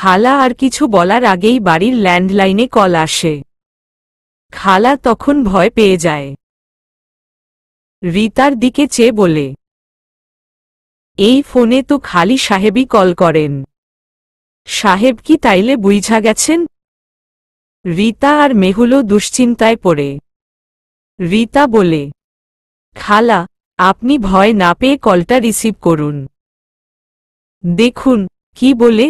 খালা আর কিছু বলার আগেই বাড়ির ল্যান্ডলাইনে কল আসে। খালা তখন ভয় পেয়ে যায়। রিতার দিকে চেয়ে বলে, এই ফোনে তো খালি সাহেবই কল করেন। সাহেব কি তাইলে বুঝা গেছেন? রিতা আর মেহুলও দুশ্চিন্তায় পড়ে। রিতা বলে, খালা, আপনি ভয় না পেয়ে কলটা রিসিভ করুন। দেখুন কি বলে।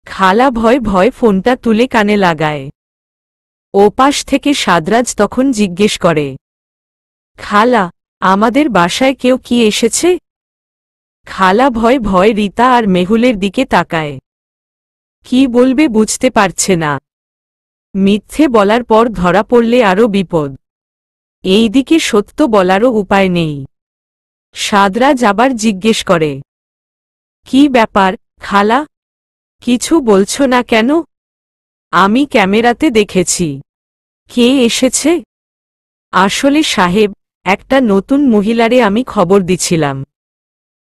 খালা ভয় ভয় ফোনটা তুলে কানে লাগায়। ওপাশ থেকে সাদরাজ তখন জিজ্ঞেস করে, খালা, আমাদের বাসায় কেউ কি এসেছে? খালা ভয় ভয় রিতা আর মেহুলের দিকে তাকায়। কি বলবে বুঝতে পারছে না। মিথ্যে বলার পর ধরা পড়লে আরও বিপদ। এইদিকে সত্য বলারও উপায় নেই। সাদরাজ আবার জিজ্ঞেস করে, কি ব্যাপার খালা, কিছু বলছো না কেন? আমি ক্যামেরাতে দেখেছি। কে এসেছে? আসলে সাহেব, একটা নতুন মহিলারে আমি খবর দিছিলাম।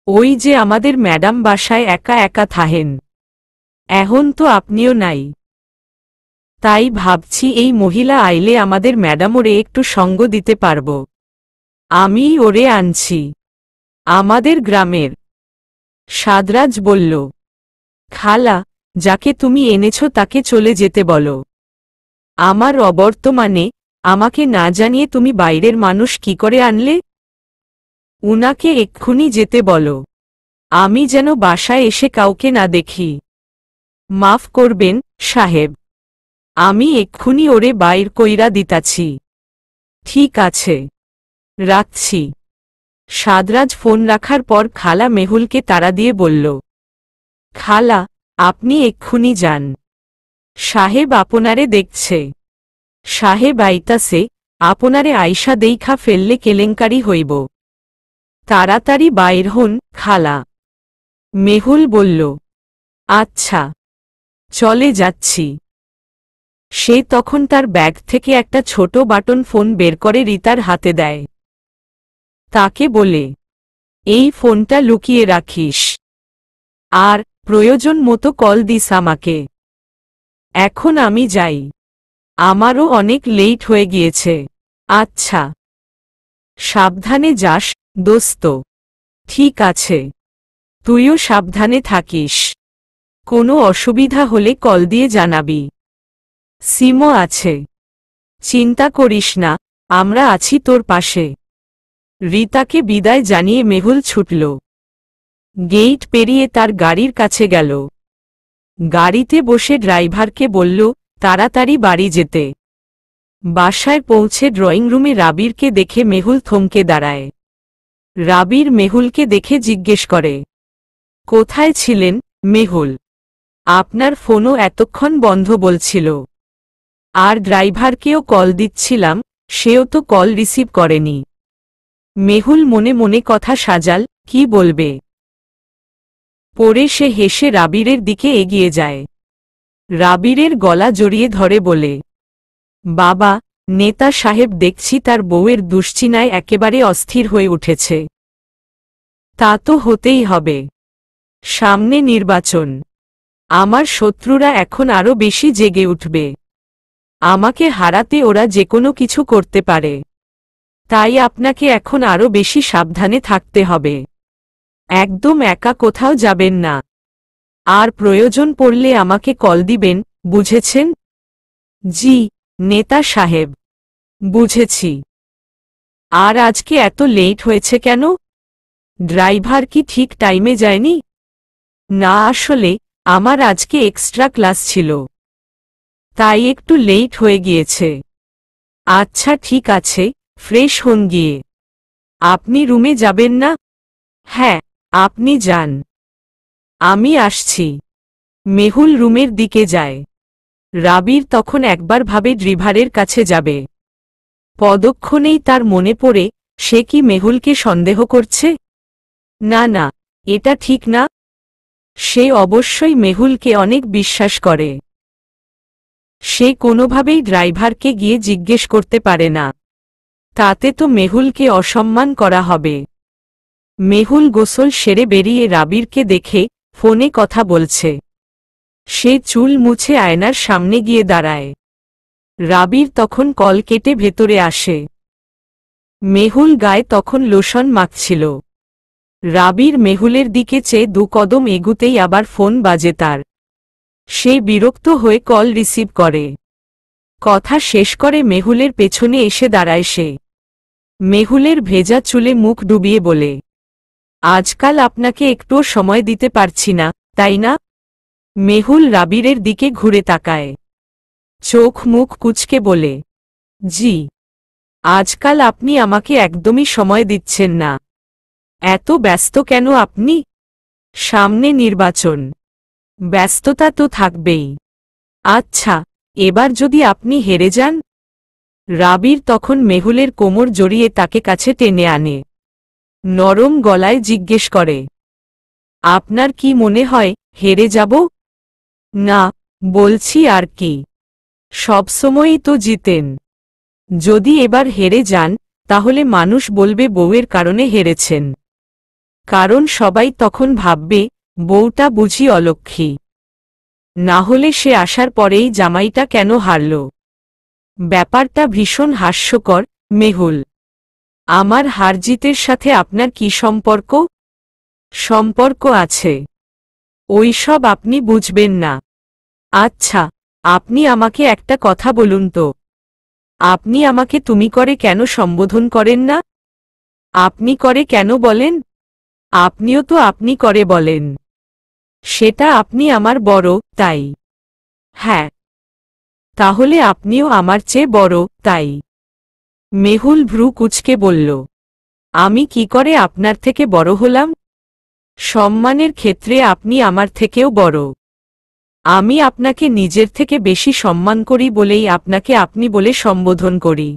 ওই যে আমাদের ম্যাডাম বাসায় একা একা থাহেন। এখন তো আপনিও নাই। তাই ভাবছি এই মহিলা আইলে আমাদের ম্যাডামোরে একটু সঙ্গ দিতে পারব। আমি ওরে আনছি, আমাদের গ্রামের। সাদরাজ বলল, খালা, যাকে তুমি এনেছ তাকে চলে যেতে বলো। আমার অবর্তমানে আমাকে না জানিয়ে তুমি বাইরের মানুষ কি করে আনলে? উনাকে এক্ষুনি যেতে বলো। আমি যেন বাসায় এসে কাউকে না দেখি। মাফ করবেন সাহেব, আমি এক্ষুনি ওরে বাইর কইরা দিতাছি। ঠিক আছে, রাখছি। সাদরাজ ফোন রাখার পর খালা মেহুলকে তাড়া দিয়ে বলল, খালা, আপনি এক্ষুনি যান। সাহেব আপনারে দেখছে। সাহেব আইতাছে, আপনারে আইসা দেইখা ফেললে কেলেঙ্কারি হইব। তাড়াতাড়ি বাইর হন খালা। মেহুল বলল, আচ্ছা, চলে যাচ্ছি। সে তখন তার ব্যাগ থেকে একটা ছোট বাটন ফোন বের করে রিতার হাতে দেয়। তাকে বলে, এই ফোনটা লুকিয়ে রাখিস। আর প্রয়োজন মতো কল দিস আমাকে। এখন আমি যাই, আমারও অনেক লেট হয়ে গিয়েছে। আচ্ছা, সাবধানে যাস দোস্ত। ঠিক আছে, তুইও সাবধানে থাকিস। কোনো অসুবিধা হলে কল দিয়ে জানাবি। সিমও আছে। চিন্তা করিস না, আমরা আছি তোর পাশে। রিতাকে বিদায় জানিয়ে মেহুল ছুটল। গেট পেরিয়ে তার গাড়ির কাছে গেল। গাড়িতে বসে ড্রাইভারকে বলল, তাড়াতাড়ি বাড়ি যেতে। বাসায় পৌঁছে ড্রয়িং রুমে রাবিরকে দেখে মেহুল থমকে দাঁড়ায়। রাবির মেহুলকে দেখে জিজ্ঞেস করে, কোথায় ছিলেন মেহুল? আপনার ফোনও এতক্ষণ বন্ধ বলছিল। আর ড্রাইভারকেও কল দিচ্ছিলাম, সেও তো কল রিসিভ করেনি। মেহুল মনে মনে কথা সাজাল, কি বলবে। পরে সে হেসে রাবিরের দিকে এগিয়ে যায়। রাবিরের গলা জড়িয়ে ধরে বলে, বাবা, নেতা সাহেব দেখছি তার বউয়ের দুশ্চিন্তায় একেবারে অস্থির হয়ে উঠেছে। তা তো হতেই হবে। সামনে নির্বাচন। আমার শত্রুরা এখন আরও বেশি জেগে উঠবে। আমাকে হারাতে ওরা যেকোনো কিছু করতে পারে। তাই আপনাকে এখন আরও বেশি সাবধানে থাকতে হবে। একদম একা কোথাও যাবেন না। আর প্রয়োজন পড়লে আমাকে কল দিবেন, বুঝেছেন? জি, নেতা সাহেব, বুঝেছি। আর আজকে এত লেট হয়েছে কেন? ড্রাইভার কি ঠিক টাইমে যায়নি? না, আসলে আমার আজকে এক্সট্রা ক্লাস ছিল, তাই একটু লেট হয়ে গিয়েছে। আচ্ছা ঠিক আছে, ফ্রেশ হন গিয়ে। আপনি রুমে যাবেন না? হ্যাঁ, আপনি যান, আমি আসছি। মেহুল রুমের দিকে যায়। রাবির তখন একবার ভাবে ড্রাইভারের কাছে যাবে। পদক্ষণেই তার মনে পড়ে, সে কি মেহুলকে সন্দেহ করছে? না না, এটা ঠিক না। সে অবশ্যই মেহুলকে অনেক বিশ্বাস করে। সে কোনোভাবেই ড্রাইভারকে গিয়ে জিজ্ঞেস করতে পারে না। তাতে তো মেহুলকে অসম্মান করা হবে। মেহুল গোসল সেরে বেরিয়ে রাবিরকে দেখে ফোনে কথা বলছে। সে চুল মুছে আয়নার সামনে গিয়ে দাঁড়ায়। রাবির তখন কল কেটে ভেতরে আসে। মেহুল গায়ে তখন লোশন মাখছিল। রাবির মেহুলের দিকে চেয়ে 2 কদম এগুতেই আবার ফোন বাজে তার। সে বিরক্ত হয়ে কল রিসিভ করে। কথা শেষ করে মেহুলের পেছনে এসে দাঁড়ায় সে। মেহুলের ভেজা চুলে মুখ ডুবিয়ে বলে, আজকাল আপনাকে একটুও সময় দিতে পারছি না, তাই না? মেহুল রাবিরের দিকে ঘুরে তাকায়। চোখ মুখ কুঁচকে বলে, জি। আজকাল আপনি আমাকে একদমই সময় দিচ্ছেন না। এত ব্যস্ত কেন আপনি? সামনে নির্বাচন। ব্যস্ততা তো থাকবেই। আচ্ছা, এবার যদি আপনি হেরে যান? রাবির তখন মেহুলের কোমর জড়িয়ে তাকে কাছে টেনে আনে। নরম গলায় জিজ্ঞেস করে, আপনার কি মনে হয় হেরে যাব? না, বলছি আর কি। সবসময়ই তো জিতেন। যদি এবার হেরে যান, তাহলে মানুষ বলবে বউয়ের কারণে হেরেছেন। কারণ সবাই তখন ভাববে বউটা বুঝি অলক্ষী। না হলে সে আসার পরেই জামাইটা কেন হারল? ব্যাপারটা ভীষণ হাস্যকর, মেহুল। আমার হারজিতের সাথে আপনার কি সম্পর্ক? সম্পর্ক আছে। ওইসব আপনি বুঝবেন না। আচ্ছা, আপনি আমাকে একটা কথা বলুন তো। আপনি আমাকে তুমি করে কেন সম্বোধন করেন না? আপনি করে কেন বলেন? আপনিও তো আপনি করে বলেন। সেটা আপনি আমার বড়, তাই। হ্যাঁ। তাহলে আপনিও আমার চেয়ে বড়, তাই। মেহুল ভ্রু কুঁচকে বলল, আমি কি করে আপনার থেকে বড় হলাম? সম্মানের ক্ষেত্রে আপনি আমার থেকেও বড়। আমি আপনাকে নিজের থেকে বেশি সম্মান করি বলেই আপনাকে আপনি বলে সম্বোধন করি।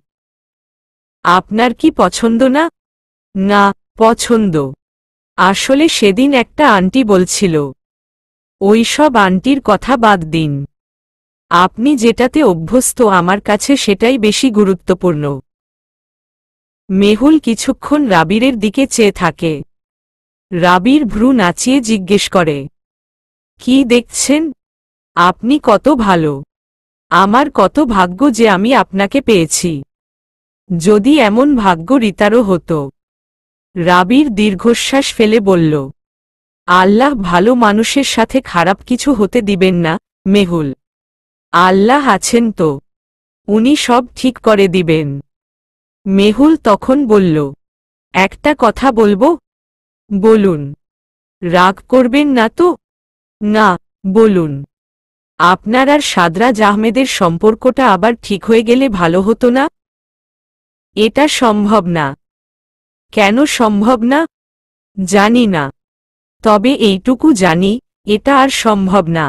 আপনার কি পছন্দ না? না, পছন্দ। আসলে সেদিন একটা আন্টি বলছিল। ওই সব আন্টির কথা বাদ দিন। আপনি যেটাতে অভ্যস্ত আমার কাছে সেটাই বেশি গুরুত্বপূর্ণ। মেহুল কিছুক্ষণ রাবিরের দিকে চেয়ে থাকে। রাবির ভ্রু নাচিয়ে জিজ্ঞেস করে, কি দেখছেন? আপনি কত ভালো। আমার কত ভাগ্য যে আমি আপনাকে পেয়েছি। যদি এমন ভাগ্য রিতারও হতো। রাবির দীর্ঘশ্বাস ফেলে বলল, আল্লাহ ভালো মানুষের সাথে খারাপ কিছু হতে দিবেন না, মেহুল। আল্লাহ আছেন তো। উনি সব ঠিক করে দিবেন। মেহুল তখন বলল, একটা কথা বলবো? বলুন। রাগ করবেন না তো? না, বলুন। আপনার আর সাদরাজ আহমেদের সম্পর্কটা আবার ঠিক হয়ে গেলে ভালো হতো না? এটা সম্ভব না। কেন সম্ভব না? জানি না। তবে এইটুকু জানি, এটা আর সম্ভব না।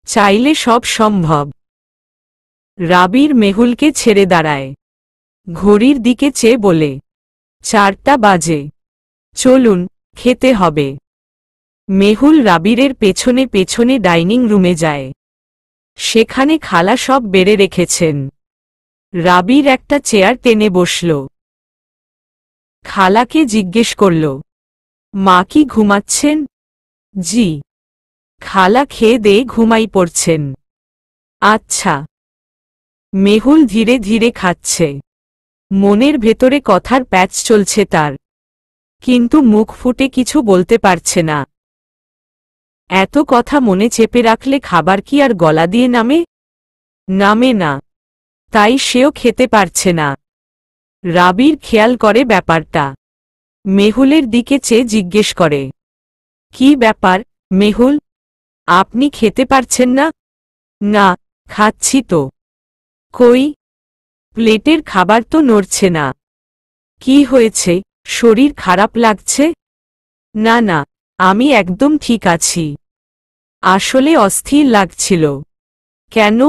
চাইলে সব সম্ভব। রাবির মেহুলকে ছেড়ে দাঁড়ায়। ঘড়ির দিকে চেয়ে বলে, 4টা বাজে। চলুন, খেতে হবে। মেহুল রাবিরের পেছনে পেছনে ডাইনিং রুমে যায়। সেখানে খালা সব বেড়ে রেখেছেন। রাবির একটা চেয়ার টেনে বসল। খালাকে জিজ্ঞেস করল, মা কি ঘুমাচ্ছেন? জি। খালা খেয়ে দিয়ে ঘুমাই পড়ছেন। আচ্ছা। মেহুল ধীরে ধীরে খাচ্ছে। মনের ভেতরে কথার প্যাচ চলছে তার। কিন্তু মুখ ফুটে কিছু বলতে পারছে না। এত কথা মনে চেপে রাখলে খাবার কি আর গলা দিয়ে নামে? নামে না। তাই সেও খেতে পারছে না। রাবির খেয়াল করে ব্যাপারটা। মেহুলের দিকে চেয়ে জিজ্ঞেস করে, কি ব্যাপার, মেহুল? আপনি খেতে পারছেন না? না, খাচ্ছি তো। কই? প্লেটের খাবার তো নড়ছে না। কি হয়েছে, শরীর খারাপ লাগছে? না না, আমি একদম ঠিক আছি। আসলে অস্থির লাগছিল। কেন?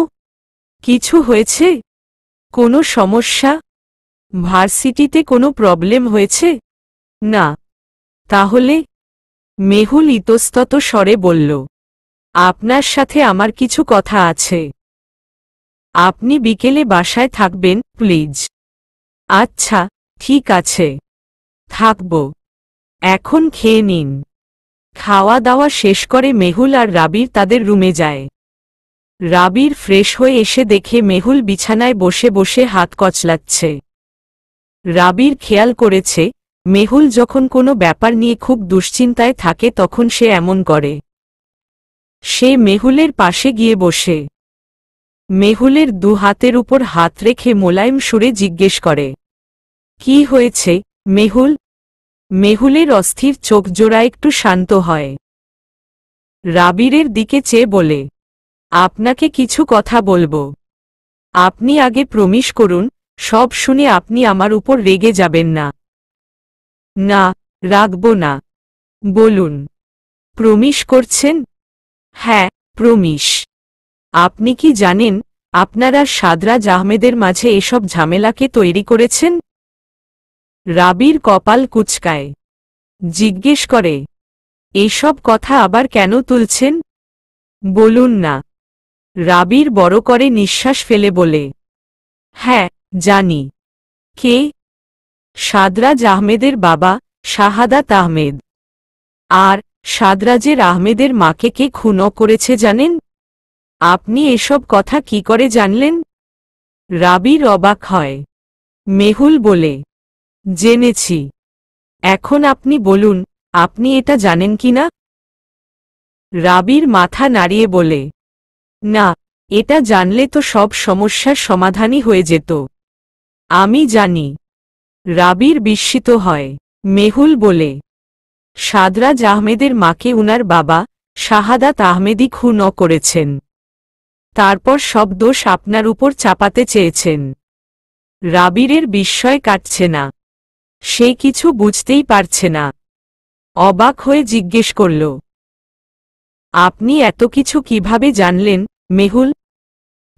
কিছু হয়েছে? কোনো সমস্যা? ভার্সিটিতে কোনো প্রবলেম হয়েছে? না। তাহলে? মেহুল ইতস্তত স্বরে বলল, আপনার সাথে আমার কিছু কথা আছে। আপনি বিকেলে বাসায় থাকবেন, প্লিজ। আচ্ছা, ঠিক আছে। থাকব। এখন খেয়ে নিন। খাওয়া দাওয়া শেষ করে মেহুল আর রাবির তাদের রুমে যায়। রাবির ফ্রেশ হয়ে এসে দেখে মেহুল বিছানায় বসে বসে হাত কচলাচ্ছে। রাবির খেয়াল করেছে মেহুল যখন কোনো ব্যাপার নিয়ে খুব দুশ্চিন্তায় থাকে তখন সে এমন করে। সে মেহুলের পাশে গিয়ে বসে মেহুলের দু হাতের উপর হাত রেখে মোলায়েম সুরে জিজ্ঞেস করে, কি হয়েছে মেহুল? মেহুলের অস্থির চোখ জোড়া একটু শান্ত হয়। রাবিরের দিকে চেয়ে বলে, আপনাকে কিছু কথা বলবো। আপনি আগে প্রমিস করুন সব শুনে আপনি আমার উপর রেগে যাবেন না। না, রাগব না। বলুন, প্রমিস করছেন? হ্যাঁ, প্রমিস। আপনি কি জানেন আপনারা সাদরাজ আহমেদের মাঝে এসব ঝামেলাকে তৈরি করেছেন? রাবির কপাল কুঁচকায়, জিজ্ঞেস করে, এসব কথা আবার কেন তুলছেন? বলুন না। রাবির বড় করে নিঃশ্বাস ফেলে বলে, হ্যাঁ, জানি। কে? সাদরাজ আহমেদের বাবা, শাহাদাত আহমেদ। আর সাদরাজের আহমেদের মাকে কে খুন করেছে জানেন? আপনি এসব কথা কি করে জানলেন? রাবির অবাক হয়। মেহুল বলে, জেনেছি। এখন আপনি বলুন আপনি এটা জানেন কিনা? রাবির মাথা নাড়িয়ে বলে, না, এটা জানলে তো সব সমস্যার সমাধানই হয়ে যেত। আমি জানি। রাবির বিস্মিত হয়। মেহুল বলে, সাদরাজ আহমেদের মাকে উনার বাবা শাহাদাত আহমেদই খুন করেছেন। তারপর সব দোষ আপনার উপর চাপাতে চেয়েছেন। রাবিরের বিস্ময় কাটছে না। সে কিছু বুঝতেই পারছে না। অবাক হয়ে জিজ্ঞেস করল, আপনি এত কিছু কিভাবে জানলেন মেহুল?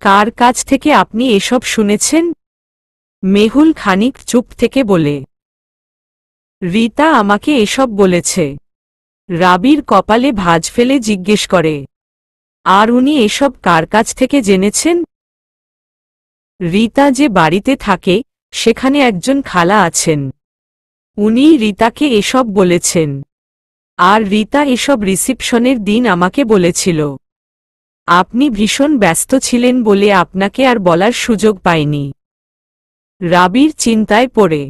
কার কাছ থেকে আপনি এসব শুনেছেন? মেহুল খানিক চুপ থেকে বলে, রীতা আমাকে এসব বলেছে। রাবির কপালে ভাঁজ ফেলে জিজ্ঞেস করে, আর উনি এসব কার কাছ থেকে জেনেছেন? রীতা যে বাড়িতে থাকে সেখানে একজন খালা আছেন। উনিই রীতাকে এসব বলেছেন। আর রীতা এসব রিসিপশনের দিন আমাকে বলেছিল। আপনি ভীষণ ব্যস্ত ছিলেন বলে আপনাকে আর বলার সুযোগ পাইনি। রাবির চিন্তায় পড়ে।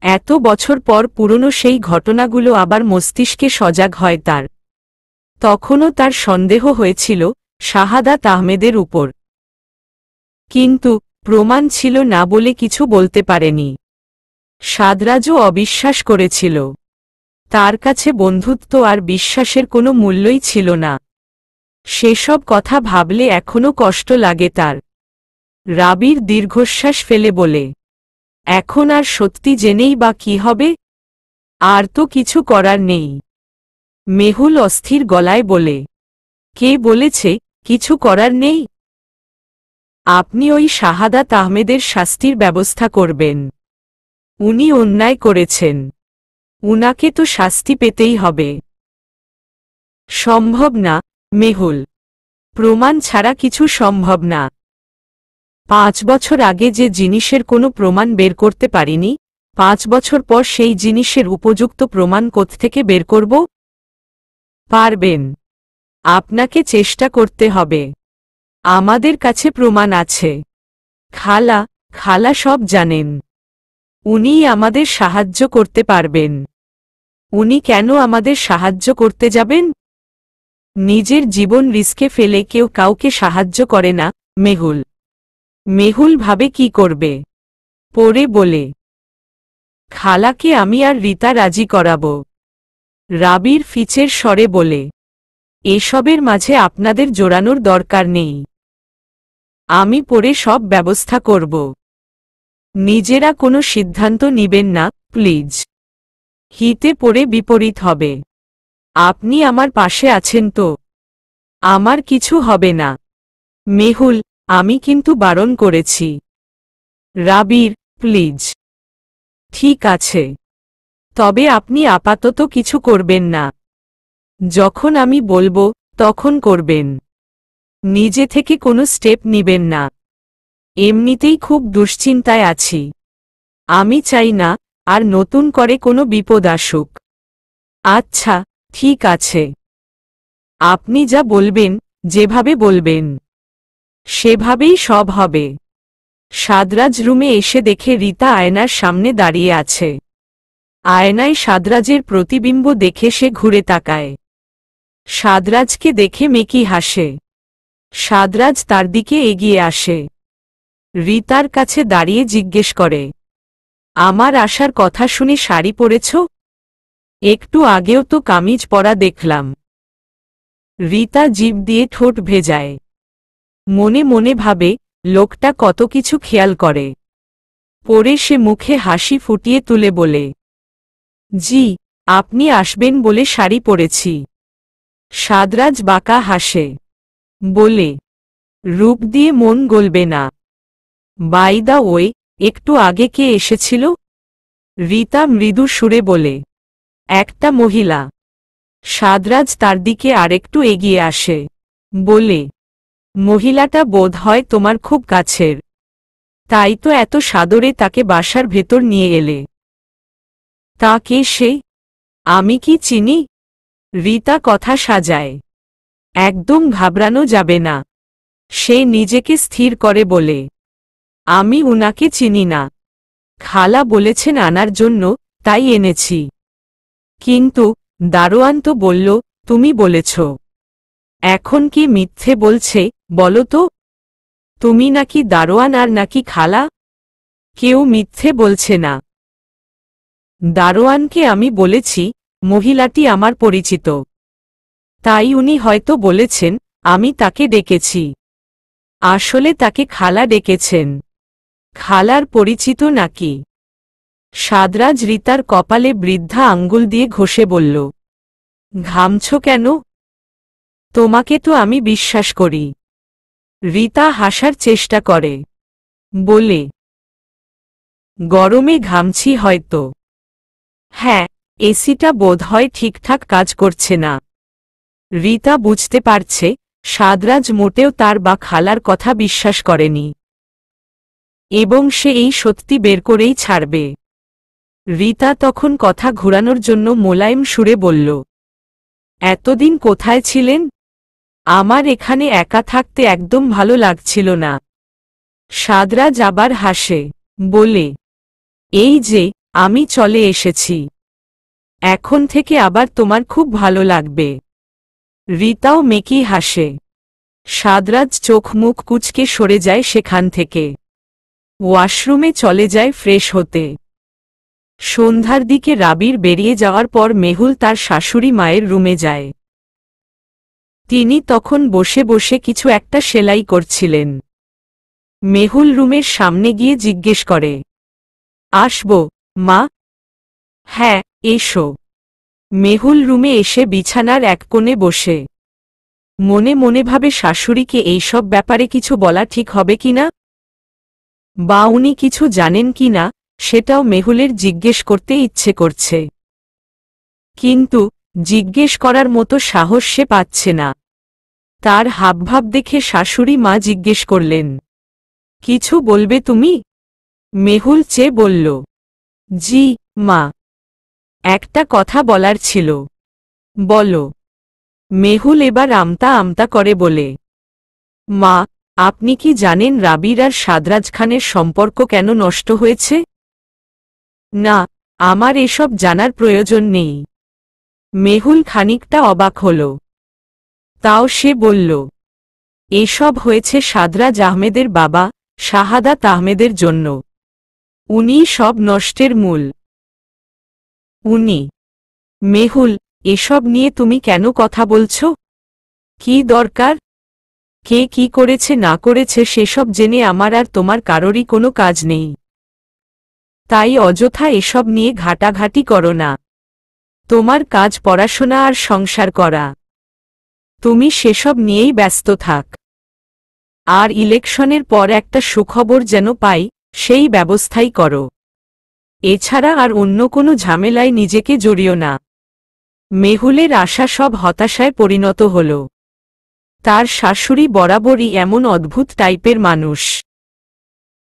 এত বছর পর পুরনো সেই ঘটনাগুলো আবার মস্তিষ্কে সজাগ হয় তার। তখনও তার সন্দেহ হয়েছিল শাহাদাত আহমেদের উপর। কিন্তু প্রমাণ ছিল না বলে কিছু বলতে পারেনি। সাদরাজও অবিশ্বাস করেছিল। তার কাছে বন্ধুত্ব আর বিশ্বাসের কোনো মূল্যই ছিল না। সেসব কথা ভাবলে এখনও কষ্ট লাগে তার। রাবির দীর্ঘশ্বাস ফেলে বলে, এখন আর সত্যি জেনেই বা কি হবে? আর তো কিছু করার নেই। মেহুল অস্থির গলায় বলে, কে বলেছে কিছু করার নেই? আপনি ওই শাহাদাত আহমেদের শাস্তির ব্যবস্থা করবেন। উনি অন্যায় করেছেন। উনাকে তো শাস্তি পেতেই হবে। সম্ভব না মেহুল। প্রমাণ ছাড়া কিছু সম্ভব না। 5 বছর আগে যে জিনিসের কোনো প্রমাণ বের করতে পারিনি, 5 বছর পর সেই জিনিসের উপযুক্ত প্রমাণ কোত্থেকে বের করব? পারবেন। আপনাকে চেষ্টা করতে হবে। আমাদের কাছে প্রমাণ আছে। খালা সব জানেন। উনিই আমাদের সাহায্য করতে পারবেন। উনি কেন আমাদের সাহায্য করতে যাবেন? নিজের জীবন রিস্কে ফেলে কেউ কাউকে সাহায্য করে না মেহুল। মেহুল ভাবে কি করবে। পরে বলে, খালাকে আমি আর রীতা রাজি করাব। রাবির ফিচের স্বরে বলে, এসবের মাঝে আপনাদের জোড়ানোর দরকার নেই। আমি পরে সব ব্যবস্থা করব। নিজেরা কোনো সিদ্ধান্ত নিবেন না প্লিজ। হিতে পড়ে বিপরীত হবে। আপনি আমার পাশে আছেন তো? আমার কিছু হবে না। মেহুল, আমি কিন্তু বারণ করেছি। রাবির, প্লিজ। ঠিক আছে। তবে আপনি আপাতত কিছু করবেন না। যখন আমি বলবো তখন করবেন। নিজে থেকে কোনো স্টেপ নিবেন না। এমনিতেই খুব দুশ্চিন্তায় আছি। আমি চাই না আর নতুন করে কোনো বিপদ আসুক। আচ্ছা, ঠিক আছে। আপনি যা বলবেন, যেভাবে বলবেন, সেভাবেই সব হবে। সাদরাজ রুমে এসে দেখে রীতা আয়নার সামনে দাঁড়িয়ে আছে। আয়নায় সাদরাজের প্রতিবিম্ব দেখে সে ঘুরে তাকায়। সাদরাজকে দেখে মেকি হাসে। সাদরাজ তার দিকে এগিয়ে আসে। রীতার কাছে দাঁড়িয়ে জিজ্ঞেস করে, আমার আসার কথা শুনে শাড়ি পরেছ? একটু আগেও তো কামিজ পরা দেখলাম। রীতা জিভ দিয়ে ঠোঁট ভেজায়। মনে মনে ভাবে, লোকটা কত কিছু খেয়াল করে। পরে সে মুখে হাসি ফুটিয়ে তুলে বলে, জি, আপনি আসবেন বলে শাড়ি পরেছি। সাদরাজ বাঁকা হাসে। বলে, রূপ দিয়ে মন গলবে না। বাই দা ওয়ে, একটু আগে কে এসেছিল? রীতা মৃদু সুরে বলে, একটা মহিলা। সাদরাজ তার দিকে আরেকটু এগিয়ে আসে। বলে, মহিলাটা বোধ হয় তোমার খুব কাছের। তাই তো এত সাদরে তাকে বাসার ভেতর নিয়ে এলে। তা কে সে? আমি কি চিনি? রীতা কথা সাজায়। একদম ঘাবড়ানো যাবে না। সে নিজেকে স্থির করে বলে, আমি উনাকে চিনি না। খালা বলেছেন আনার জন্য, তাই এনেছি। কিন্তু দারোয়ান তো বলল, তুমি বলেছ। এখন কি মিথ্যে বলছে, বলো তো? তুমি নাকি দারোয়ান আর নাকি খালা? কেউ মিথ্যে বলছে না। দারোয়ানকে আমি বলেছি, মহিলাটি আমার পরিচিত। তাই উনি হয়তো বলেছেন, আমি তাকে ডেকেছি। আসলে তাকে খালা ডেকেছেন। খালার পরিচিত নাকি? সাদরাজ রীতার কপালে বৃদ্ধা আঙ্গুল দিয়ে ঘষে বলল, ঘামছ কেন? তোমাকে তো আমি বিশ্বাস করি। রীতা হাসার চেষ্টা করে। বলে, গরমে ঘামছি হয়তো। হ্যাঁ, এসিটা বোধহয় ঠিকঠাক কাজ করছে না। রীতা বুঝতে পারছে, সাদরাজ মোটেও তার বা খালার কথা বিশ্বাস করেনি। এবং সে এই সত্যি বের করেই ছাড়বে। রীতা তখন কথা ঘুরানোর জন্য মোলায়েম সুরে বলল, এতদিন কোথায় ছিলেন? আমার এখানে একা থাকতে একদম ভালো লাগছিল না। সাদরাজ আবার হাসে। বলে, এই যে, আমি চলে এসেছি। এখন থেকে আবার তোমার খুব ভালো লাগবে। রীতাও মেকি হাসে। সাদরাজ চোখ মুখ কুঁচকে সরে যায় সেখান থেকে। ওয়াশরুমে চলে যায় ফ্রেশ হতে। সন্ধ্যার দিকে রাবির বেরিয়ে যাওয়ার পর মেহুল তার শাশুড়ি মায়ের রুমে যায়। তিনি তখন বসে বসে কিছু একটা সেলাই করছিলেন। মেহুল রুমের সামনে গিয়ে জিজ্ঞেস করে, আসব, মা? হ্যাঁ, এসো। মেহুল রুমে এসে বিছানার এক কোণে বসে মনে মনে ভাবে শাশুড়িকে এইসব ব্যাপারে কিছু বলা ঠিক হবে কিনা, বা উনি কিছু জানেন কিনা, সেটাও মেহুলের জিজ্ঞেস করতে ইচ্ছে করছে। কিন্তু জিজ্ঞেস করার মতো সাহস সে পাচ্ছে না। তার হাবভাব দেখে শাশুড়ি মা জিজ্ঞেস করলেন, কিছু বলবে তুমি? মেহুল চেয়ে বলল, জি, মা। একটা কথা বলার ছিল। বলো। মেহুল এবার আমতা আমতা করে বলে, মা, আপনি কি জানেন রাবির আর সাদরাজ খানের সম্পর্ক কেন নষ্ট হয়েছে? না, আমার এসব জানার প্রয়োজন নেই। মেহুল খানিকটা অবাক হল। তাও সে বলল, এসব হয়েছে সাদরাজ আহমেদের বাবা শাহাদাত আহমেদের জন্য। উনি সব নষ্টের মূল। উনি। মেহুল, এসব নিয়ে তুমি কেন কথা বলছ? কি দরকার? কে কি করেছে না করেছে সেসব জেনে আমার আর তোমার কারোরই কোনো কাজ নেই। তাই অযথা এসব নিয়ে ঘাটাঘাটি করো না। তোমার কাজ পড়াশোনা আর সংসার করা। তুমি সেসব নিয়েই ব্যস্ত থাক। আর ইলেকশনের পর একটা সুখবর যেন পাই, সেই ব্যবস্থাই করো। এছাড়া আর অন্য কোনো ঝামেলায় নিজেকে জড়িও না। মেহুলের আশা সব হতাশায় পরিণত হল। তার শাশুড়ি বরাবরই এমন অদ্ভুত টাইপের মানুষ।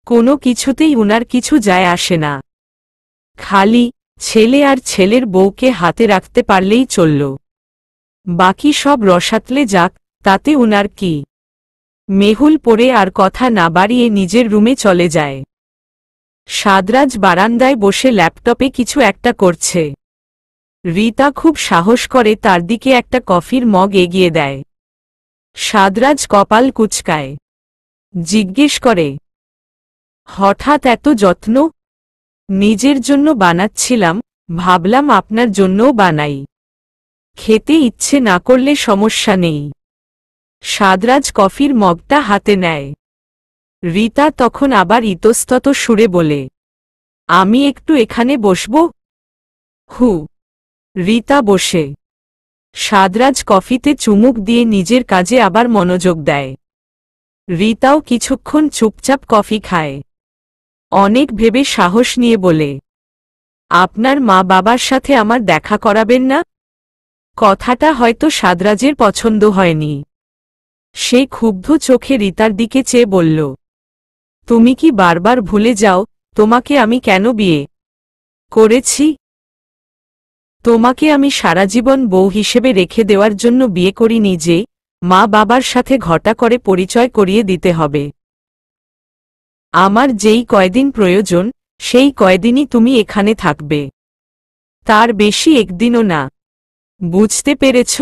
কোনো কিছুতেই উনার কিছু যায় আসে না। খালি ছেলে আর ছেলের বউকে হাতে রাখতে পারলেই চলল। বাকি সব রসাতলে যাক, তাতে উনার কি। মেহুল পরে আর কথা না বাড়িয়ে নিজের রুমে চলে যায়। সাদরাজ বারান্দায় বসে ল্যাপটপে কিছু একটা করছে। রীতা খুব সাহস করে তার দিকে একটা কফির মগ এগিয়ে দেয়। সাদরাজ কপাল কুঁচকায়, জিজ্ঞেস করে, হঠাৎ এত যত্ন? নিজের জন্য বানাচ্ছিলাম, ভাবলাম আপনার জন্যও বানাই। খেতে ইচ্ছে না করলে সমস্যা নেই। সাদরাজ কফির মগটা হাতে নেয়। রীতা তখন আবার ইতস্তত সুরে বলে, আমি একটু এখানে বসব? হু। রীতা বসে। সাদরাজ কফিতে চুমুক দিয়ে নিজের কাজে আবার মনোযোগ দেয়। রীতাও কিছুক্ষণ চুপচাপ কফি খায়। অনেক ভেবে সাহস নিয়ে বলে, আপনার মা বাবার সাথে আমার দেখা করাবেন না? কথাটা হয়তো সাদরাজের পছন্দ হয়নি। সে ক্ষুব্ধ চোখে রীতার দিকে চেয়ে বলল, তুমি কি বারবার ভুলে যাও তোমাকে আমি কেন বিয়ে করেছি? তোমাকে আমি সারা জীবন বউ হিসেবে রেখে দেওয়ার জন্য বিয়ে করিনি যে মা বাবার সাথে ঘটা করে পরিচয় করিয়ে দিতে হবে। আমার যেই কয়দিন প্রয়োজন সেই কয়দিনই তুমি এখানে থাকবে, তার বেশি একদিনও না। বুঝতে পেরেছ?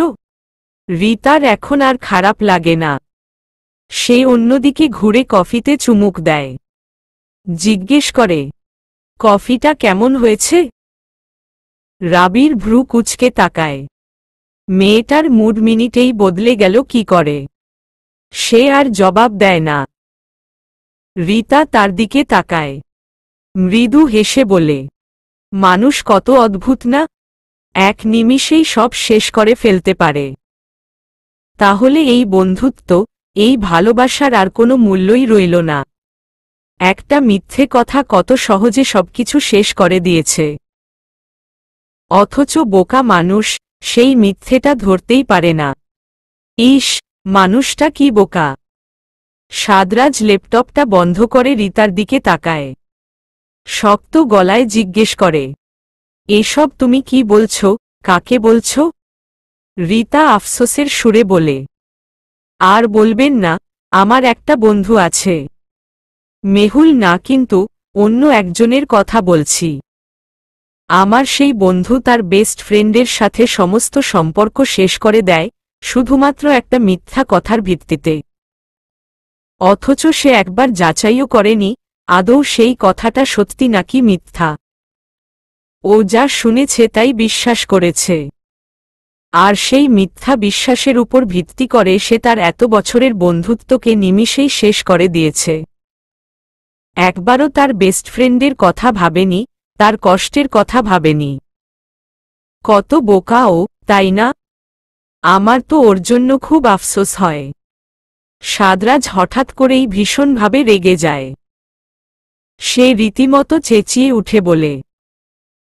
রীতার এখন আর খারাপ লাগে না। সে অন্যদিকে ঘুরে কফিতে চুমুক দেয়। জিজ্ঞেস করে, কফিটা কেমন হয়েছে? রাবির ভ্রু কুঁচকে তাকায়। মেয়েটার মুড মিনিটেই বদলে গেল কি করে। সে আর জবাব দেয় না। রীতা তার দিকে তাকায়, মৃদু হেসে বলে, মানুষ কত অদ্ভুত না, এক নিমিষেই সব শেষ করে ফেলতে পারে। তাহলে এই বন্ধুত্ব, এই ভালোবাসার আর কোনো মূল্যই রইল না। একটা মিথ্যে কথা কত সহজে সবকিছু শেষ করে দিয়েছে। অথচ বোকা মানুষ সেই মিথ্যেটা ধরতেই পারে না। ইস, মানুষটা কি বোকা। সাদরাজ ল্যাপটপটা বন্ধ করে রীতার দিকে তাকায়। শক্ত গলায় জিজ্ঞেস করে, এসব তুমি কি বলছো, কাকে বলছো? রীতা আফসোসের সুরে বলে, আর বলবেন না, আমার একটা বন্ধু আছে। মেহুল না, কিন্তু অন্য একজনের কথা বলছি। আমার সেই বন্ধু তার বেস্ট ফ্রেন্ডের সাথে সমস্ত সম্পর্ক শেষ করে দেয় শুধুমাত্র একটা মিথ্যা কথার ভিত্তিতে। অথচ সে একবার যাচাইও করেনি আদৌ সেই কথাটা সত্যি নাকি মিথ্যা। ও যা শুনেছে তাই বিশ্বাস করেছে। আর সেই মিথ্যা বিশ্বাসের উপর ভিত্তি করে সে তার এত বছরের বন্ধুত্বকে নিমিষেই শেষ করে দিয়েছে। একবারও তার বেস্ট ফ্রেন্ডের কথা ভাবেনি, তার কষ্টের কথা ভাবেনি। কত বোকা ও, তাই না? আমার তো ওর জন্য খুব আফসোস হয়। সাদরাজ হঠাৎ করেই ভীষণভাবে রেগে যায়। সে রীতিমতো চেঁচিয়ে উঠে বলে,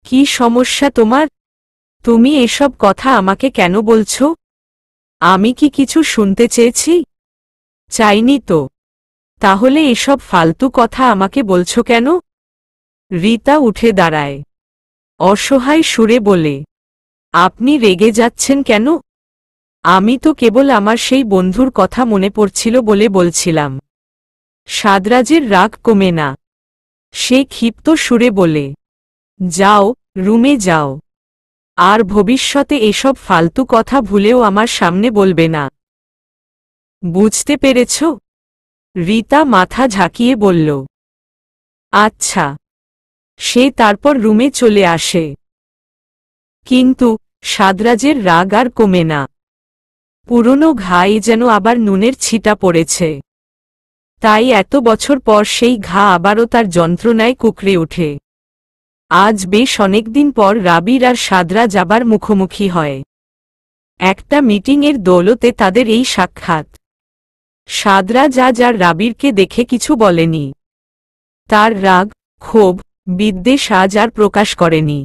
কি সমস্যা তোমার? তুমি এসব কথা আমাকে কেন বলছো? আমি কি কিছু শুনতে চেয়েছি? চাইনি তো। তাহলে এসব ফালতু কথা আমাকে বলছো কেন? রীতা উঠে দাঁড়ায়। অসহায় সুরে বলে, আপনি রেগে যাচ্ছেন কেন? আমি তো কেবল আমার সেই বন্ধুর কথা মনে পড়ছিল বলে বলছিলাম। সাদরাজের রাগ কমে না। সে ক্ষিপ্ত সুরে বলে, যাও, রুমে যাও। আর ভবিষ্যতে এসব ফালতু কথা ভুলেও আমার সামনে বলবে না। বুঝতে পেরেছ? রীতা মাথা ঝাঁকিয়ে বলল, আচ্ছা। সে তারপর রুমে চলে আসে। কিন্তু সাদরাজের রাগ আর কমে না। পুরনো ঘায়ে যেন আবার নুনের ছিটা পড়েছে। তাই এত বছর পর সেই ঘা আবারও তার যন্ত্রণায় কুঁকড়ে ওঠে। আজ বেশ অনেকদিন পর রাবির আর সাদরাজ আবার মুখোমুখি হয়। একটা মিটিংয়ের দৌলতে তাদের এই সাক্ষাৎ। সাদরাজ আজ আর রাবিরকে দেখে কিছু বলেনি। তার রাগ, ক্ষোভ, বিদ্বেষ আজ আর প্রকাশ করেনি।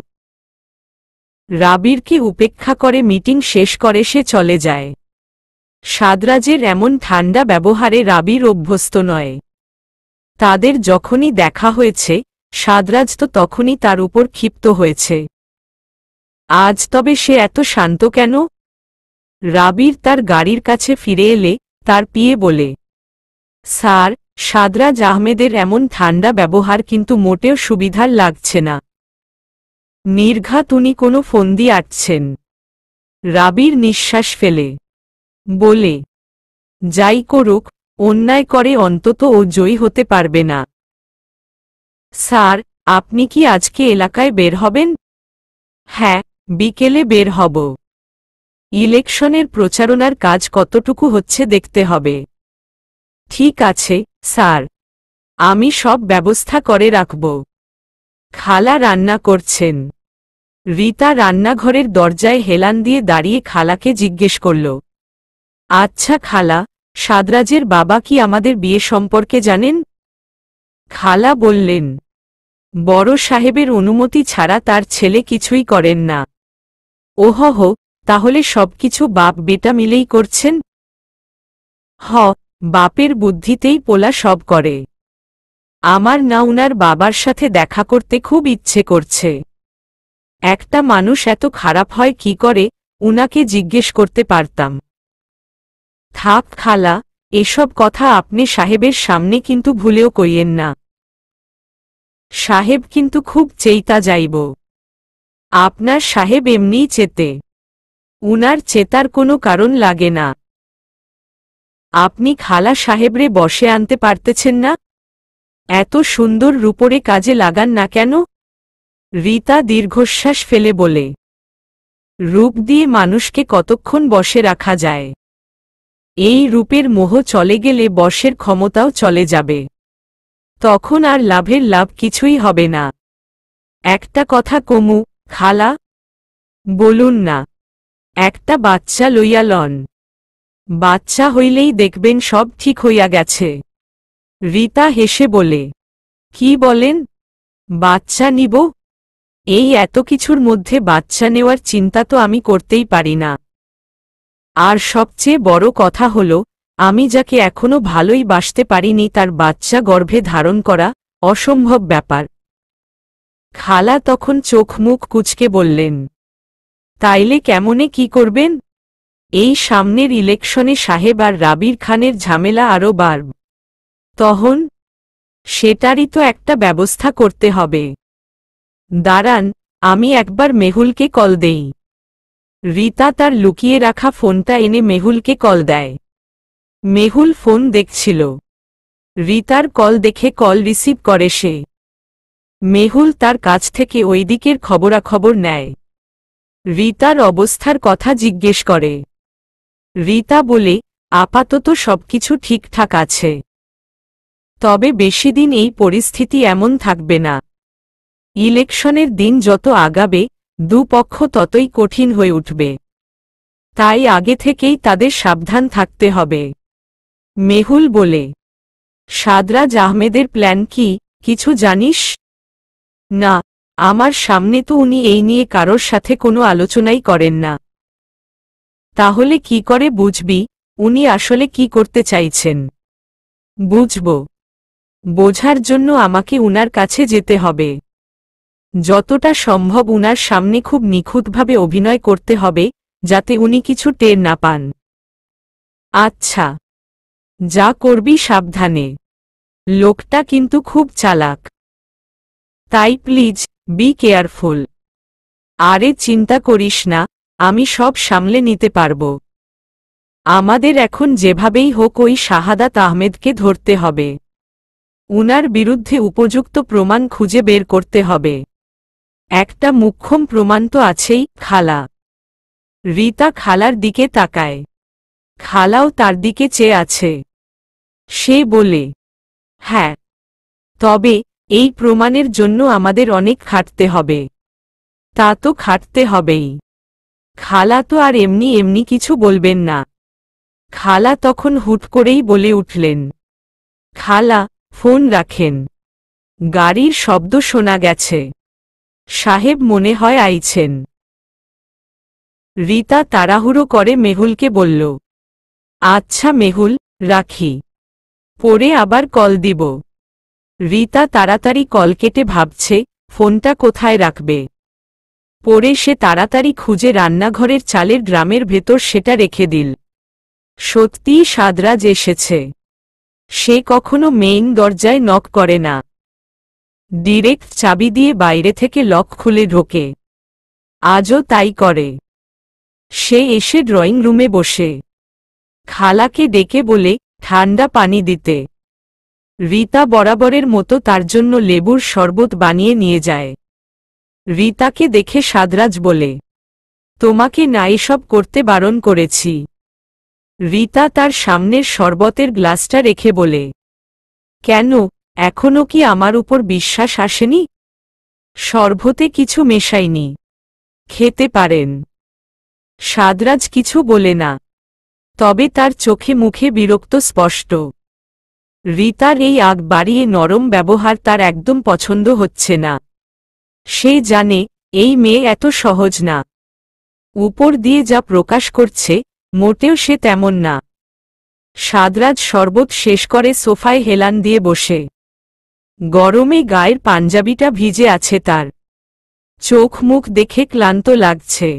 রাবিরকে উপেক্ষা করে মিটিং শেষ করে সে চলে যায়। সাদরাজের এমন ঠান্ডা ব্যবহারে রাবির অভ্যস্ত নয়। তাদের যখনই দেখা হয়েছে সাদরাজ তো তখনই তার উপর ক্ষিপ্ত হয়েছে। আজ তবে সে এত শান্ত কেন? রাবির তার গাড়ির কাছে ফিরে এলে তার পিয়ে বলে, স্যার, সাদরাজ আহমেদের এমন ঠান্ডা ব্যবহার কিন্তু মোটেও সুবিধার লাগছে না। নির্ঘাত উনি কোনো ফন্দি আটছেন। রাবির নিঃশ্বাস ফেলে বলে, যাই করুক, অন্যায় করে অন্তত ও জয়ী হতে পারবে না। স্যার, আপনি কি আজকে এলাকায় বের হবেন? হ্যাঁ, বিকেলে বের হব। ইলেকশনের প্রচারণার কাজ কতটুকু হচ্ছে দেখতে হবে। ঠিক আছে, স্যার। আমি সব ব্যবস্থা করে রাখব। খালা রান্না করছেন। রীতা রান্নাঘরের দরজায় হেলান দিয়ে দাঁড়িয়ে খালাকে জিজ্ঞেস করল, আচ্ছা খালা, সাদরাজের বাবা কি আমাদের বিয়ে সম্পর্কে জানেন? খালা বললেন, বড় সাহেবের অনুমতি ছাড়া তার ছেলে কিছুই করেন না। ওহহ, তাহলে সবকিছু বাপ বেটা মিলেই করছেন? বাপের বুদ্ধিতেই পোলা সব করে। আমার না উনার বাবার সাথে দেখা করতে খুব ইচ্ছে করছে। একটা মানুষ এত খারাপ হয় কি করে, উনাকে জিজ্ঞেস করতে পারতাম। থাক খালা, এসব কথা আপনি সাহেবের সামনে কিন্তু ভুলেও কইয়েন না। সাহেব কিন্তু খুব চেইতা যাইব। আপনার সাহেব এমনিই চেতে। উনার চেতার কোনো কারণ লাগে না। আপনি খালা সাহেবরে বসে আনতে পারতেছেন না? এত সুন্দর রূপরে কাজে লাগান না কেন? রীতা দীর্ঘশ্বাস ফেলে বলে, রূপ দিয়ে মানুষকে কতক্ষণ বসে রাখা যায়? এই রূপের মোহ চলে গেলে বশের ক্ষমতাও চলে যাবে। তখন আর লাভের লাভ কিছুই হবে না। একটা কথা কমু, খালা? বলুন না। একটা বাচ্চা লইয়া লন। বাচ্চা হইলেই দেখবেন সব ঠিক হইয়া গেছে। রীতা হেসে বলে, কি বলেন? বাচ্চা নিব? এই এত কিছুর মধ্যে বাচ্চা নেওয়ার চিন্তা তো আমি করতেই পারি না। আর সবচেয়ে বড় কথা হল, আমি যাকে এখনো ভালোই বাসতে পারিনি তার বাচ্চা গর্ভে ধারণ করা অসম্ভব ব্যাপার। খালা তখন চোখ মুখ কুঁচকে বললেন, তাইলে কেমনে কি করবেন? এই সামনের ইলেকশনে সাহেব আর রাবির খানের ঝামেলা আরও বাড়ব। তখন সেটারই তো একটা ব্যবস্থা করতে হবে। দাঁড়ান, আমি একবার মেহুলকে কল দেই। রীতা তার লুকিয়ে রাখা ফোনটা এনে মেহুলকে কল দেয়। মেহুল ফোন দেখছিল। রীতার কল দেখে কল রিসিভ করে সে। মেহুল তার কাছ থেকে ওই দিকের খবরাখবর নেয়। রীতার অবস্থার কথা জিজ্ঞেস করে। রীতা বলে, আপাতত সবকিছু ঠিকঠাক আছে। তবে বেশিদিন এই পরিস্থিতি এমন থাকবে না। ইলেকশনের দিন যত আগাবে, দুপক্ষ ততই কঠিন হয়ে উঠবে। তাই আগে থেকেই তাদের সাবধান থাকতে হবে। মেহুল বলে, সাদরাজ আহমেদের প্ল্যান কি, কিছু জানিস? না, আমার সামনে তো উনি এই নিয়ে কারোর সাথে কোনো আলোচনাই করেন না। তাহলে কি করে বুঝবি উনি আসলে কি করতে চাইছেন? বুঝব। বোঝার জন্য আমাকে উনার কাছে যেতে হবে। যতটা সম্ভব উনার সামনে খুব নিখুঁতভাবে অভিনয় করতে হবে, যাতে উনি কিছু টের না পান। আচ্ছা, যা করবি সাবধানে। লোকটা কিন্তু খুব চালাক। তাই প্লিজ বি কেয়ারফুল। আরে চিন্তা করিস না, আমি সব সামলে নিতে পারব। আমাদের এখন যেভাবেই হোক ওই শাহাদাত আহমেদকে ধরতে হবে। উনার বিরুদ্ধে উপযুক্ত প্রমাণ খুঁজে বের করতে হবে। একটা মুখ্যম প্রমাণ তো আছেই, খালা। রীতা খালার দিকে তাকায়। খালাও তার দিকে চেয়ে আছে। সে বলে, হ্যাঁ, তবে এই প্রমাণের জন্য আমাদের অনেক খাটতে হবে। তা তো খাটতে হবেই। খালা তো আর এমনি এমনি কিছু বলবেন না। খালা তখন হুট করেই বলে উঠলেন, খালা, ফোন রাখেন। গাড়ির শব্দ শোনা গেছে। সাহেব মনে হয় আইছেন। রীতা তাড়াহুড়ো করে মেহুলকে বলল, আচ্ছা মেহুল, রাখি। পরে আবার কল দিব। রীতা তাড়াতাড়ি কল কেটে ভাবছে ফোনটা কোথায় রাখবে। পরে সে তাড়াতাড়ি খুঁজে রান্নাঘরের চালের ড্রামের ভেতর সেটা রেখে দিল। সত্যিই সাদরাজ এসেছে। সে কখনো মেইন দরজায় নক করে না, ডিরেক্ট চাবি দিয়ে বাইরে থেকে লক খুলে ঢোকে। আজও তাই করে। সে এসে ড্রয়িং রুমে বসে খালাকে ডেকে বলে ঠান্ডা পানি দিতে। রীতা বরাবরের মতো তার জন্য লেবুর শরবত বানিয়ে নিয়ে যায়। রীতাকে দেখে সাদরাজ বলে, তোমাকে না এসব করতে বারণ করেছি। রীতা তার সামনের শরবতের গ্লাসটা রেখে বলে, কেন, এখনো কি আমার উপর বিশ্বাস আসেনি? শরবতে কিছু মেশাইনি, খেতে পারেন। সাদরাজ কিছু বলে না, তবে তার চোখে মুখে বিরক্ত স্পষ্ট। রীতার এই আগ বাড়িয়ে নরম ব্যবহার তার একদম পছন্দ হচ্ছে না। সে জানে এই মেয়ে এত সহজ না। উপর দিয়ে যা প্রকাশ করছে মোটেও সে তেমন না। সাদরাজ শরবত শেষ করে সোফায় হেলান দিয়ে বসে। গরমে গায়ের পাঞ্জাবিটা ভিজে আছে তার। চোখ মুখ দেখে ক্লান্ত লাগছে।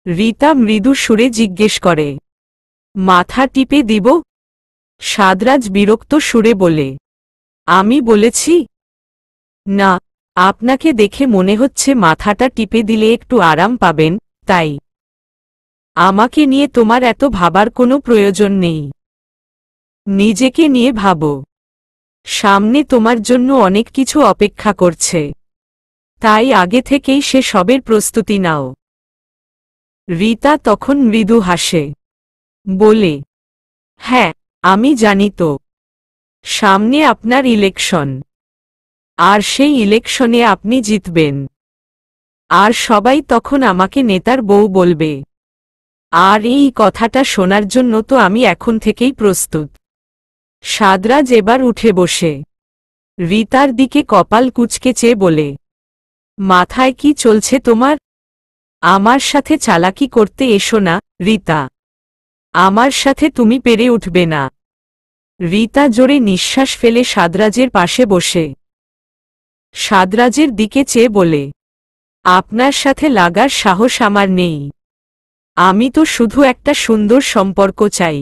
রীতা মৃদু সুরে জিজ্ঞেস করে, মাথা টিপে দিব? সাদরাজ বিরক্ত সুরে বলে, আমি বলেছি? না, আপনাকে দেখে মনে হচ্ছে মাথাটা টিপে দিলে একটু আরাম পাবেন, তাই। আমাকে নিয়ে তোমার এত ভাবার কোনো প্রয়োজন নেই। নিজেকে নিয়ে ভাবো। সামনে তোমার জন্য অনেক কিছু অপেক্ষা করছে, তাই আগে থেকেই সে সবের প্রস্তুতি নাও। রীতা তখন মৃদু হাসে, বলে, হ্যাঁ, আমি জানি তো। সামনে আপনার ইলেকশন, আর সেই ইলেকশনে আপনি জিতবেন। আর সবাই তখন আমাকে নেতার বউ বলবে। আর এই কথাটা শোনার জন্য তো আমি এখন থেকেই প্রস্তুত। সাদরাজ এবার উঠে বসে রীতার দিকে কপাল কুঁচকে চেয়ে বলে, মাথায় কি চলছে তোমার? আমার সাথে চালাকি করতে এসো না, রীতা। আমার সাথে তুমি পেরে উঠবে না। রীতা জোরে নিঃশ্বাস ফেলে সাদরাজের পাশে বসে সাদরাজের দিকে চেয়ে বলে, আপনার সাথে লাগার সাহস আমার নেই। আমি তো শুধু একটা সুন্দর সম্পর্ক চাই।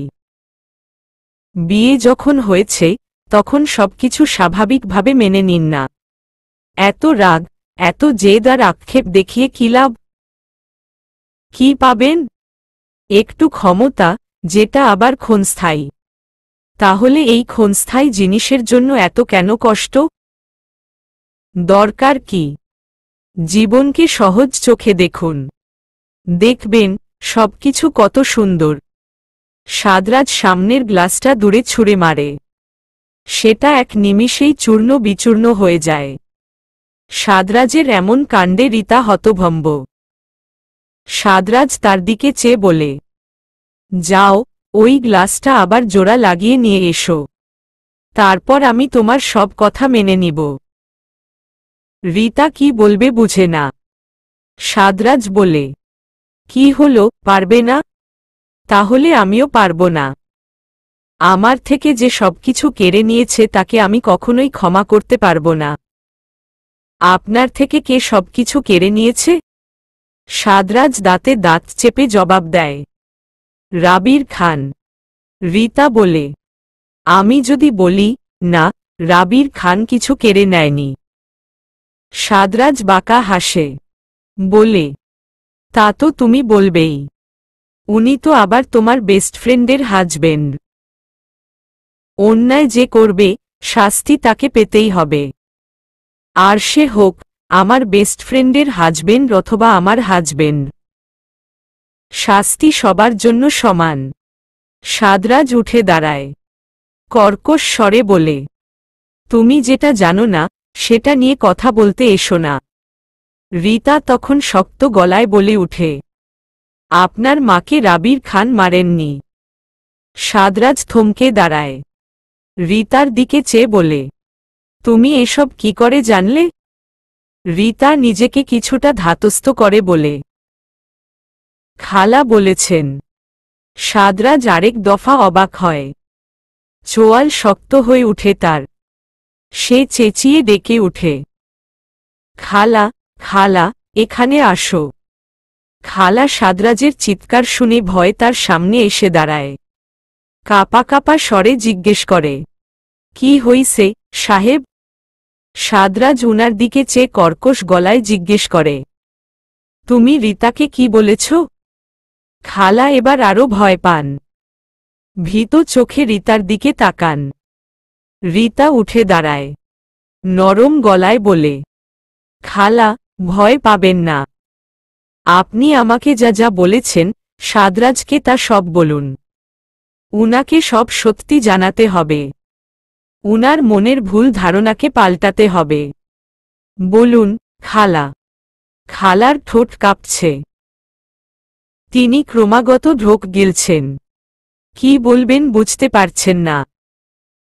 বিয়ে যখন হয়েছে তখন সবকিছু স্বাভাবিকভাবে মেনে নিন না। এত রাগ, এত জেদ আর আক্ষেপ দেখিয়ে কি লাভ? কি পাবেন? একটু ক্ষমতা, যেটা আবার ক্ষণস্থায়ী। তাহলে এই ক্ষণস্থায়ী জিনিসের জন্য এত কেন কষ্ট? দরকার কি? জীবনকে সহজ চোখে দেখুন, দেখবেন সবকিছু কত সুন্দর। সাদরাজ সামনের গ্লাসটা দূরে ছুঁড়ে মারে। সেটা এক নিমিষেই চূর্ণ বিচূর্ণ হয়ে যায়। সাদরাজের এমন কাণ্ডে রীতা হতভম্ব। সাদরাজ তার দিকে চেয়ে বলে, যাও, ওই গ্লাসটা আবার জোড়া লাগিয়ে নিয়ে এসো। তারপর আমি তোমার সব কথা মেনে নিব। রীতা কি বলবে বুঝে না। সাদরাজ বলে, কি হলো, পারবে না? তাহলে আমিও পারব না। আমার থেকে যে সবকিছু কেড়ে নিয়েছে তাকে আমি কখনোই ক্ষমা করতে পারব না। আপনার থেকে কে সবকিছু কেড়ে নিয়েছে? সাদরাজ দাঁতে দাঁত চেপে জবাব দেয়, রাবির খান। রীতা বলে, আমি যদি বলি না, রাবির খান কিছু কেড়ে নেয়নি? সাদরাজ বাঁকা হাসে, বলে, তা তো তুমি বলবেই। উনি তো আবার তোমার বেস্ট ফ্রেন্ডের হাজবেন্ড। অন্যায় যে করবে শাস্তি তাকে পেতেই হবে। আর সে হোক আমার বেস্ট ফ্রেন্ডের হাজবেন্ড অথবা আমার হাজবেন্ড। শাস্তি সবার জন্য সমান। সাদরাজ উঠে দাঁড়ায়, কর্কশ স্বরে বলে, তুমি যেটা জানো না সেটা নিয়ে কথা বলতে এসো না। রীতা তখন শক্ত গলায় বলে উঠে, আপনার মাকে রাবির খান মারেননি। সাদরাজ থমকে দাঁড়ায়। রীতার দিকে চেয়ে বলে, তুমি এসব কি করে জানলে? রীতা নিজেকে কিছুটা ধাতস্থ করে বলে, খালা বলেছেন। সাদরাজ আরেক দফা অবাক হয়। চোয়াল শক্ত হয়ে উঠে তার। সে চেঁচিয়ে ডেকে উঠে, খালা, খালা, এখানে আসো। খালা সাদরাজের চিৎকার শুনে ভয়ে তার সামনে এসে দাঁড়ায়। কাপা কাপা স্বরে জিজ্ঞেস করে, কি হইছে সাহেব? সাদরাজ উনার দিকে চেয়ে কর্কশ গলায় জিজ্ঞেস করে, তুমি রীতাকে কি বলেছ? খালা এবার আরো ভয় পান। ভীত চোখে রীতার দিকে তাকান। রীতা উঠে দাঁড়ায়, নরম গলায় বলে, খালা, ভয় পাবেন না। আপনি আমাকে যা যা বলেছেন সাদরাজকে তা সব বলুন। উনাকে সব সত্যি জানাতে হবে। উনার মনের ভুল ধারণাকে পাল্টাতে হবে। বলুন খালা। খালার ঠোঁট কাঁপছে। তিনি ক্রমাগত ঢোক গিলছেন। কি বলবেন বুঝতে পারছেন না।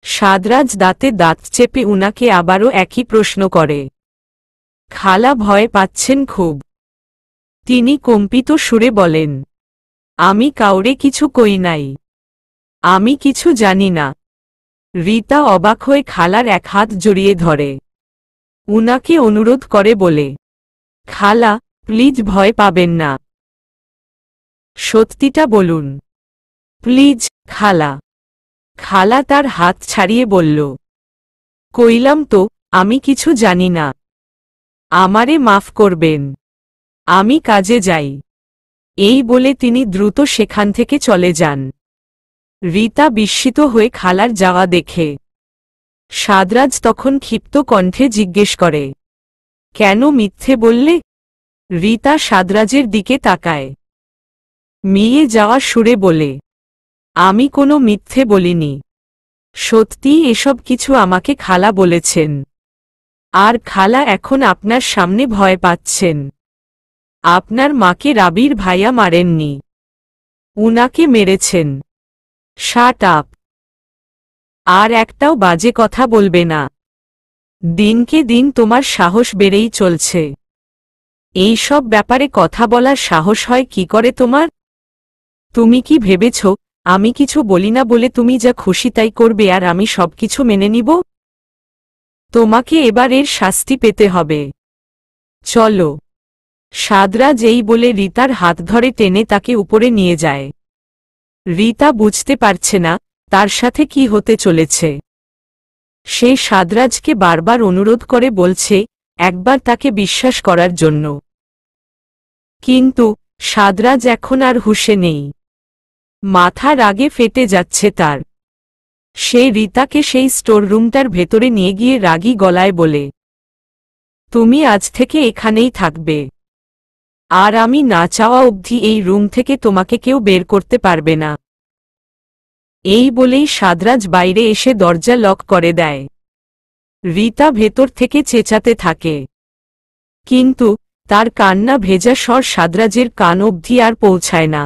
সাদরাজ দাঁতে দাঁত চেপে উনাকে আবারও একই প্রশ্ন করে। খালা ভয় পাচ্ছেন খুব। তিনি কম্পিত সুরে বলেন, আমি কাউরে কিছু কই নাই। আমি কিছু জানি না। রীতা অবাক হয়ে খালার এক হাত জড়িয়ে ধরে। উনাকে অনুরোধ করে বলে, খালা, প্লিজ ভয় পাবেন না। সত্যিটা বলুন। প্লিজ খালা। খালা তার হাত ছাড়িয়ে বলল, কইলাম তো আমি কিছু জানি না। আমারে মাফ করবেন। আমি কাজে যাই। এই বলে তিনি দ্রুত সেখান থেকে চলে যান। রীতা বিস্মিত হয়ে খালার যাওয়া দেখে। সাদরাজ তখন ক্ষিপ্ত কণ্ঠে জিজ্ঞেস করে, কেন মিথ্যে বললে? রীতা সাদরাজের দিকে তাকায়। মিয়ে যাওয়া সুরে বলে, আমি কোনো মিথ্যে বলিনি। সত্যিই এসব কিছু আমাকে খালা বলেছেন। আর খালা এখন আপনার সামনে ভয় পাচ্ছেন। আপনার মাকে রাবির ভাইয়া মারেননি। উনাকে মেরেছেন। Shut up. আর একটাও বাজে কথা বলবে না। দিনকে দিন তোমার সাহস বেড়েই চলছে। এই সব ব্যাপারে কথা বলার সাহস হয় কি করে তোমার? তুমি কি ভেবেছ আমি কিছু বলি না বলে তুমি যা খুশি তাই করবে আর আমি সবকিছু মেনে নিব? তোমাকে এবার এর শাস্তি পেতে হবে। চলো। সাদরাজ এই বলে রীতার হাত ধরে টেনে তাকে উপরে নিয়ে যায়। রীতা বুঝতে পারছে না তার সাথে কি হতে চলেছে। সে সাদরাজকে বারবার অনুরোধ করে বলছে একবার তাকে বিশ্বাস করার জন্য। কিন্তু সাদরাজ এখন আর হুঁশে নেই। মাথা রাগে ফেটে যাচ্ছে তার। সে রীতাকে সেই স্টোর রুমটার ভেতরে নিয়ে গিয়ে রাগী গলায় বলে, তুমি আজ থেকে এখানেই থাকবে। আর আমি না চাওয়া অবধি এই রুম থেকে তোমাকে কেউ বের করতে পারবে না। এই বলেই সাদরাজ বাইরে এসে দরজা লক করে দেয়। রীতা ভেতর থেকে চেঁচাতে থাকে। কিন্তু তার কান্না ভেজা স্বর সাদরাজের কান অবধি আর পৌঁছায় না।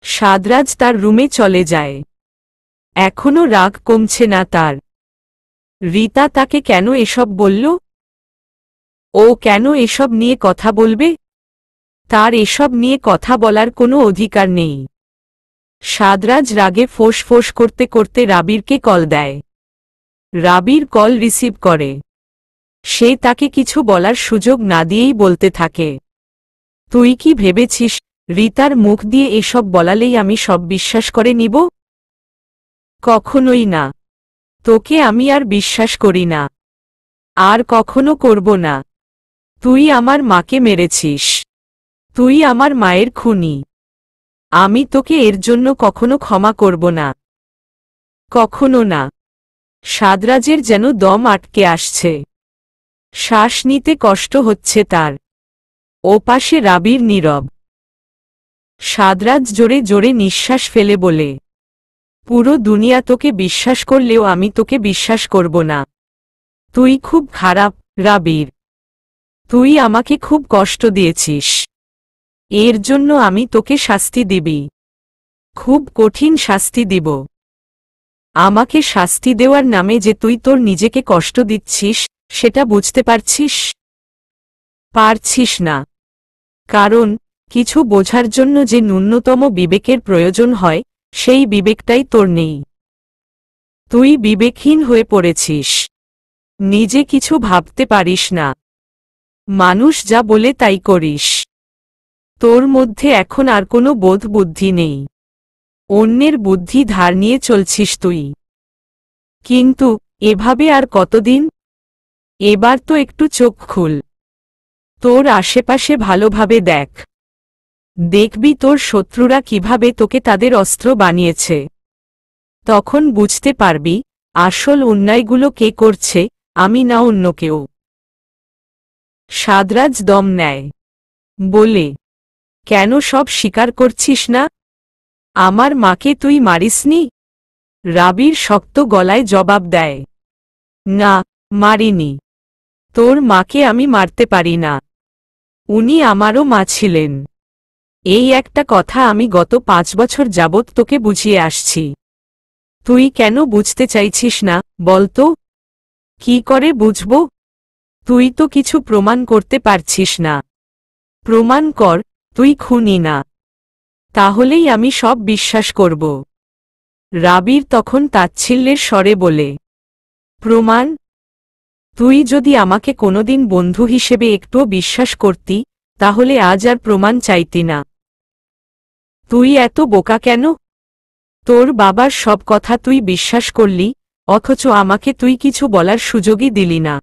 সাদরাজ তার রুমে চলে যায়। এখনো রাগ কমছে না তার। রীতা তাকে কেন এসব বলল? ও কেন এসব নিয়ে কথা বলবে? তার এসব নিয়ে কথা বলার কোনো অধিকার নেই। সাদরাজ রাগে ফোঁস ফোঁস করতে করতে রাবিরকে কল দেয়। রাবির কল রিসিভ করে। সে তাকে কিছু বলার সুযোগ না দিয়েই বলতে থাকে, তুই কি ভেবেছিস রীতার মুখ দিয়ে এসব বলালেই আমি সব বিশ্বাস করে নিব? কখনোই না। তোকে আমি আর বিশ্বাস করি না। আর কখনো করব না। তুই আমার মাকে মেরেছিস। তুই আমার মায়ের খুনি। আমি তোকে এর জন্য কখনো ক্ষমা করব না। কখনো না। সাদরাজের যেন দম আটকে আসছে। শ্বাস নিতে কষ্ট হচ্ছে তার। ওপাশে রাবির নীরব। সাদরাজ জোরে জোরে নিঃশ্বাস ফেলে বলে, পুরো দুনিয়া তোকে বিশ্বাস করলেও আমি তোকে বিশ্বাস করব না। তুই খুব খারাপ রাবির। তুই আমাকে খুব কষ্ট দিয়েছিস। এর জন্য আমি তোকে শাস্তি দিবি। খুব কঠিন শাস্তি দিব। আমাকে শাস্তি দেওয়ার নামে যে তুই তোর নিজেকে কষ্ট দিচ্ছিস সেটা বুঝতে পারছিস? পারছিস না। কারণ কিছু বোঝার জন্য যে ন্যূনতম বিবেকের প্রয়োজন হয় সেই বিবেকটাই তোর নেই। তুই বিবেকহীন হয়ে পড়েছিস। নিজে কিছু ভাবতে পারিস না। মানুষ যা বলে তাই করিস। তোর মধ্যে এখন আর কোনো বোধ বুদ্ধি নেই। অন্যের বুদ্ধি ধার নিয়ে চলছিস তুই। কিন্তু এভাবে আর কতদিন? এবার তো একটু চোখ খুল। তোর আশেপাশে ভালোভাবে দেখ। দেখবি তোর শত্রুরা কিভাবে তোকে তাদের অস্ত্র বানিয়েছে। তখন বুঝতে পারবি আসল অন্যায়গুলো কে করছে, আমি না অন্য কেউ। সাদরাজ দম নেয়। বলে, কেন সব স্বীকার করছিস না? আমার মাকে তুই মারিসনি? রাবির শক্ত গলায় জবাব দেয়, না, মারিনি। তোর মাকে আমি মারতে পারি না। উনি আমারও মা ছিলেন। এই একটা কথা আমি গত 5 বছর যাবৎ তোকে বুঝিয়ে আসছি। তুই কেন বুঝতে চাইছিস না বলতো? কি করে বুঝব? তুই তো কিছু প্রমাণ করতে পারছিস না। প্রমাণ কর তুই খুনি না, তাহলেই আমি সব বিশ্বাস করব। রাবির তখন তাচ্ছিল্যের স্বরে বলে, প্রমাণ? তুই যদি আমাকে কোনোদিন বন্ধু হিসেবে একটুও বিশ্বাস করতি, তাহলে আজ আর প্রমাণ চাইতি না। তুই এত বোকা কেন? তোর বাবার সব কথা তুই বিশ্বাস করলি, অথচ আমাকে তুই কিছু বলার সুযোগই দিলি না।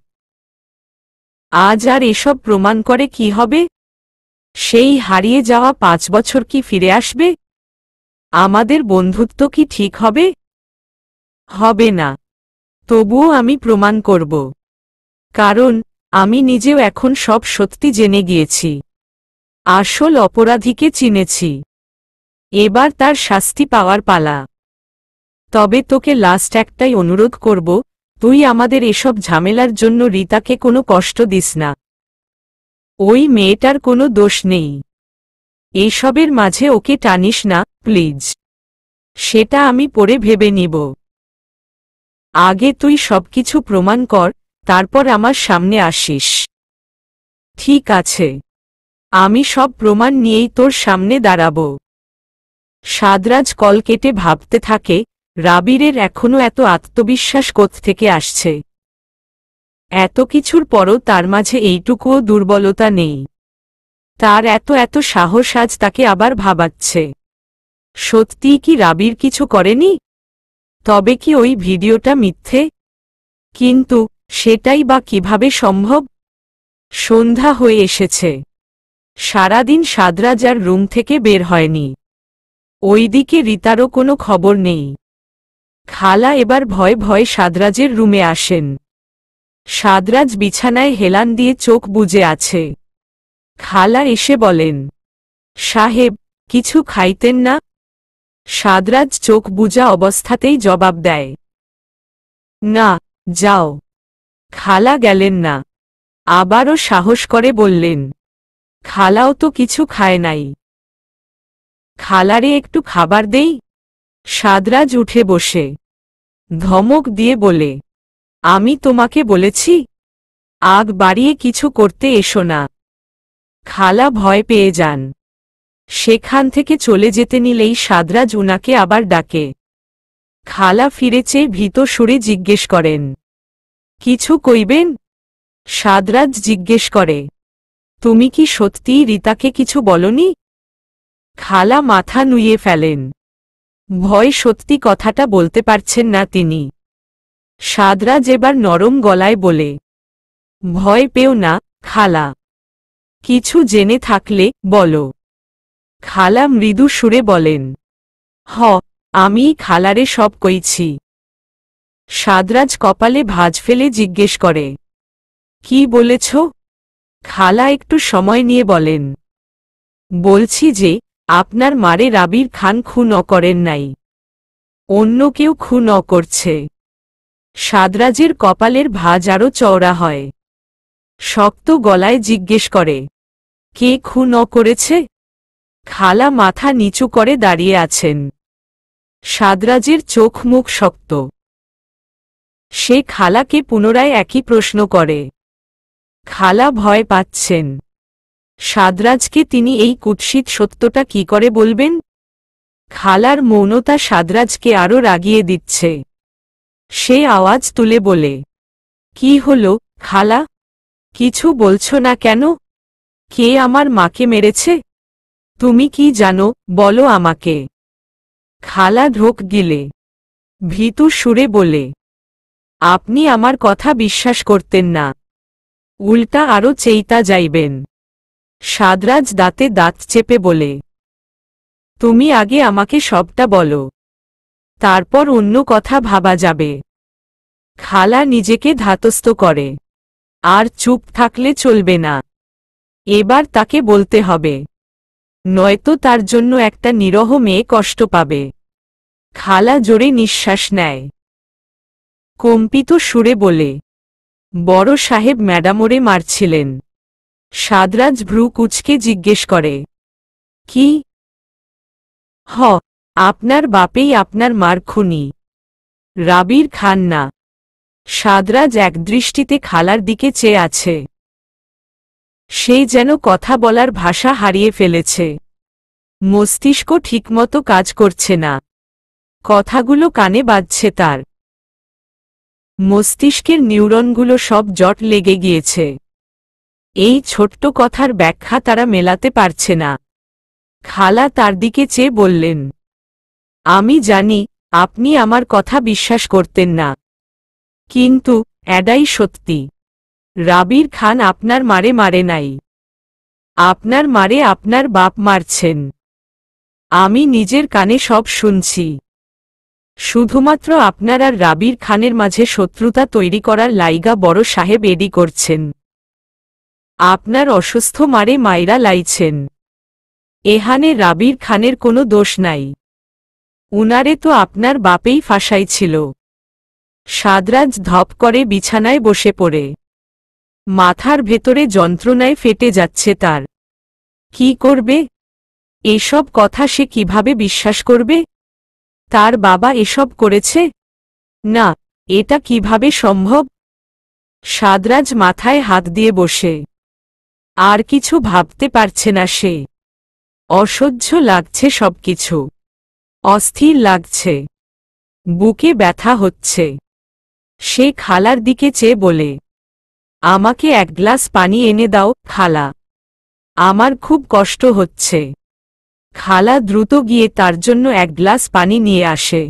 আজ আর এসব প্রমাণ করে কি হবে? সেই হারিয়ে যাওয়া 5 বছর কি ফিরে আসবে? আমাদের বন্ধুত্ব কি ঠিক হবে? হবে না। তবুও আমি প্রমাণ করব। কারণ আমি নিজেও এখন সব সত্যি জেনে গিয়েছি। আসল অপরাধীকে চিনেছি। এবার তার শাস্তি পাওয়ার পালা। তবে তোকে লাস্ট একটাই অনুরোধ করব, তুই আমাদের এসব ঝামেলার জন্য রিতাকে কোনো কষ্ট দিস না। ওই মেয়েটার কোনো দোষ নেই। এসবের মাঝে ওকে টানিস না প্লিজ। সেটা আমি পরে ভেবে নিব। আগে তুই সবকিছু প্রমাণ কর, তারপর আমার সামনে আসিস। ঠিক আছে, আমি সব প্রমাণ নিয়েই তোর সামনে দাঁড়াব। সাদরাজ কল কেটে ভাবতে থাকে, রাবিরের এখনো এত আত্মবিশ্বাস কোত্থেকে আসছে। এত কিছুর পরও তার মাঝে এইটুকুও দুর্বলতা নেই। তার এত সাহস আজ তাকে আবার ভাবাচ্ছে। সত্যিই কি রাবির কিছু করেনি? তবে কি ওই ভিডিওটা মিথ্যে? কিন্তু সেটাই বা কিভাবে সম্ভব? সন্ধ্যা হয়ে এসেছে। সারাদিন সাদরাজ আর রুম থেকে বের হয়নি। ওইদিকে রিতারও কোনো খবর নেই। খালা এবার ভয়ে ভয়ে সাদরাজের রুমে আসেন। সাদরাজ বিছানায় হেলান দিয়ে চোখ বুজে আছে। খালা এসে বলেন, সাহেব, কিছু খাইতেন না? সাদরাজ চোখ বুজা অবস্থাতেই জবাব দেয়, না, যাও। খালা গেলেন না। আবারও সাহস করে বললেন, খালাও তো কিছু খায় নাই। খালারে একটু খাবার দেই? সাদরাজ উঠে বসে ধমক দিয়ে বলে, আমি তোমাকে বলেছি আগ বাড়িয়ে কিছু করতে এসো না। খালা ভয় পেয়ে যান। সেখান থেকে চলে যেতে নিলেই সাদরাজ উনাকে আবার ডাকে। খালা ফিরে চেয়ে ভীত সুরে জিজ্ঞেস করেন, কিছু কইবেন? সাদরাজ জিজ্ঞেস করে, তুমি কি সত্যিই রিতাকে কিছু বলনি? খালা মাথা নুইয়ে ফেলেন। ভয় সত্যি কথাটা বলতে পারছেন না তিনি। সাদরাজ এবার নরম গলায় বলে, ভয় পেও না খালা। কিছু জেনে থাকলে বলো। খালা মৃদু সুরে বলেন, হ, আমি খালারে সব কইছি। সাদরাজ কপালে ভাঁজ ফেলে জিজ্ঞেস করে, কি বলেছ? খালা একটু সময় নিয়ে বলেন, বলছি যে আপনার মারে রাবির খান খুন করেন নাই, অন্য কেউ খুন করছে। সাদরাজের কপালের ভাঁজ আরও চওড়া হয়। শক্ত গলায় জিজ্ঞেস করে, কে খুন করেছে? খালা মাথা নিচু করে দাঁড়িয়ে আছেন। সাদরাজের চোখ মুখ শক্ত। সে খালাকে পুনরায় একই প্রশ্ন করে। খালা ভয় পাচ্ছেন। সাদরাজকে তিনি এই কুৎসিত সত্যটা কি করে বলবেন? খালার মৌনতা সাদরাজকে আরও রাগিয়ে দিচ্ছে। সে আওয়াজ তুলে বলে, কি হলো খালা? কিছু বলছো না কেন? কে আমার মাকে মেরেছে? তুমি কি জানো, বলো আমাকে। খালা ঢোক গিলে ভীতু সুরে বলে, আপনি আমার কথা বিশ্বাস করতেন না, উল্টা আরো চেইতা যাইবেন। সাদরাজ দাঁতে দাঁত চেপে বলে, তুমি আগে আমাকে সবটা বলো, তারপর অন্য কথা ভাবা যাবে। খালা নিজেকে ধাতস্থ করে, আর চুপ থাকলে চলবে না, এবার তাকে বলতে হবে, নয়তো তার জন্য একটা নিরহ মেয়ে কষ্ট পাবে। খালা জোরে নিঃশ্বাস নেয়, কম্পিত সুরে বলে, বড় সাহেব ম্যাডামোরে মারছিলেন। সাদরাজ ভ্রু কুচকে জিজ্ঞেস করে, কি? হ, আপনার বাপেই আপনার মার খুনি, রাবির খান না। সাদরাজ একদৃষ্টিতে খালার দিকে চেয়ে আছে। সে যেন কথা বলার ভাষা হারিয়ে ফেলেছে। মস্তিষ্ক ঠিকমতো কাজ করছে না, কথাগুলো কানে বাজছে তার। মস্তিষ্কের নিউরনগুলো সব জট লেগে গিয়েছে। এই ছোট্ট কথার ব্যাখ্যা তারা মেলাতে পারছে না। খালা তার দিকে চেয়ে বললেন, আমি জানি আপনি আমার কথা বিশ্বাস করতেন না, কিন্তু এটাই সত্যি। রাবির খান আপনার মারে মারে নাই, আপনার মারে আপনার বাপ মারছেন। আমি নিজের কানে সব শুনছি। শুধুমাত্র আপনার আর রাবির খানের মাঝে শত্রুতা তৈরি করার লাইগা বড় সাহেব এডি করছেন। আপনার অসুস্থ মারে মাইরা লাইছেন। এহানে রাবির খানের কোনো দোষ নাই, উনারে তো আপনার বাপেই ফাঁসাইছিল। সাদরাজ ধপ করে বিছানায় বসে পড়ে, মাথার ভেতরে যন্ত্রণায় ফেটে যাচ্ছে তার। কি করবে? এসব কথা সে কিভাবে বিশ্বাস করবে? তার বাবা এসব করেছে? না, এটা কিভাবে সম্ভব? সাদরাজ মাথায় হাত দিয়ে বসে, আর কিছু ভাবতে পারছে না সে। অসহ্য লাগছে সবকিছু, অস্থির লাগছে, বুকে ব্যথা হচ্ছে। সে খালার দিকে চেয়ে বলে, আমাকে এক গ্লাস পানি এনে দাও খালা, আমার খুব কষ্ট হচ্ছে। খালা দ্রুত গিয়ে তার জন্য এক গ্লাস পানি নিয়ে আসে।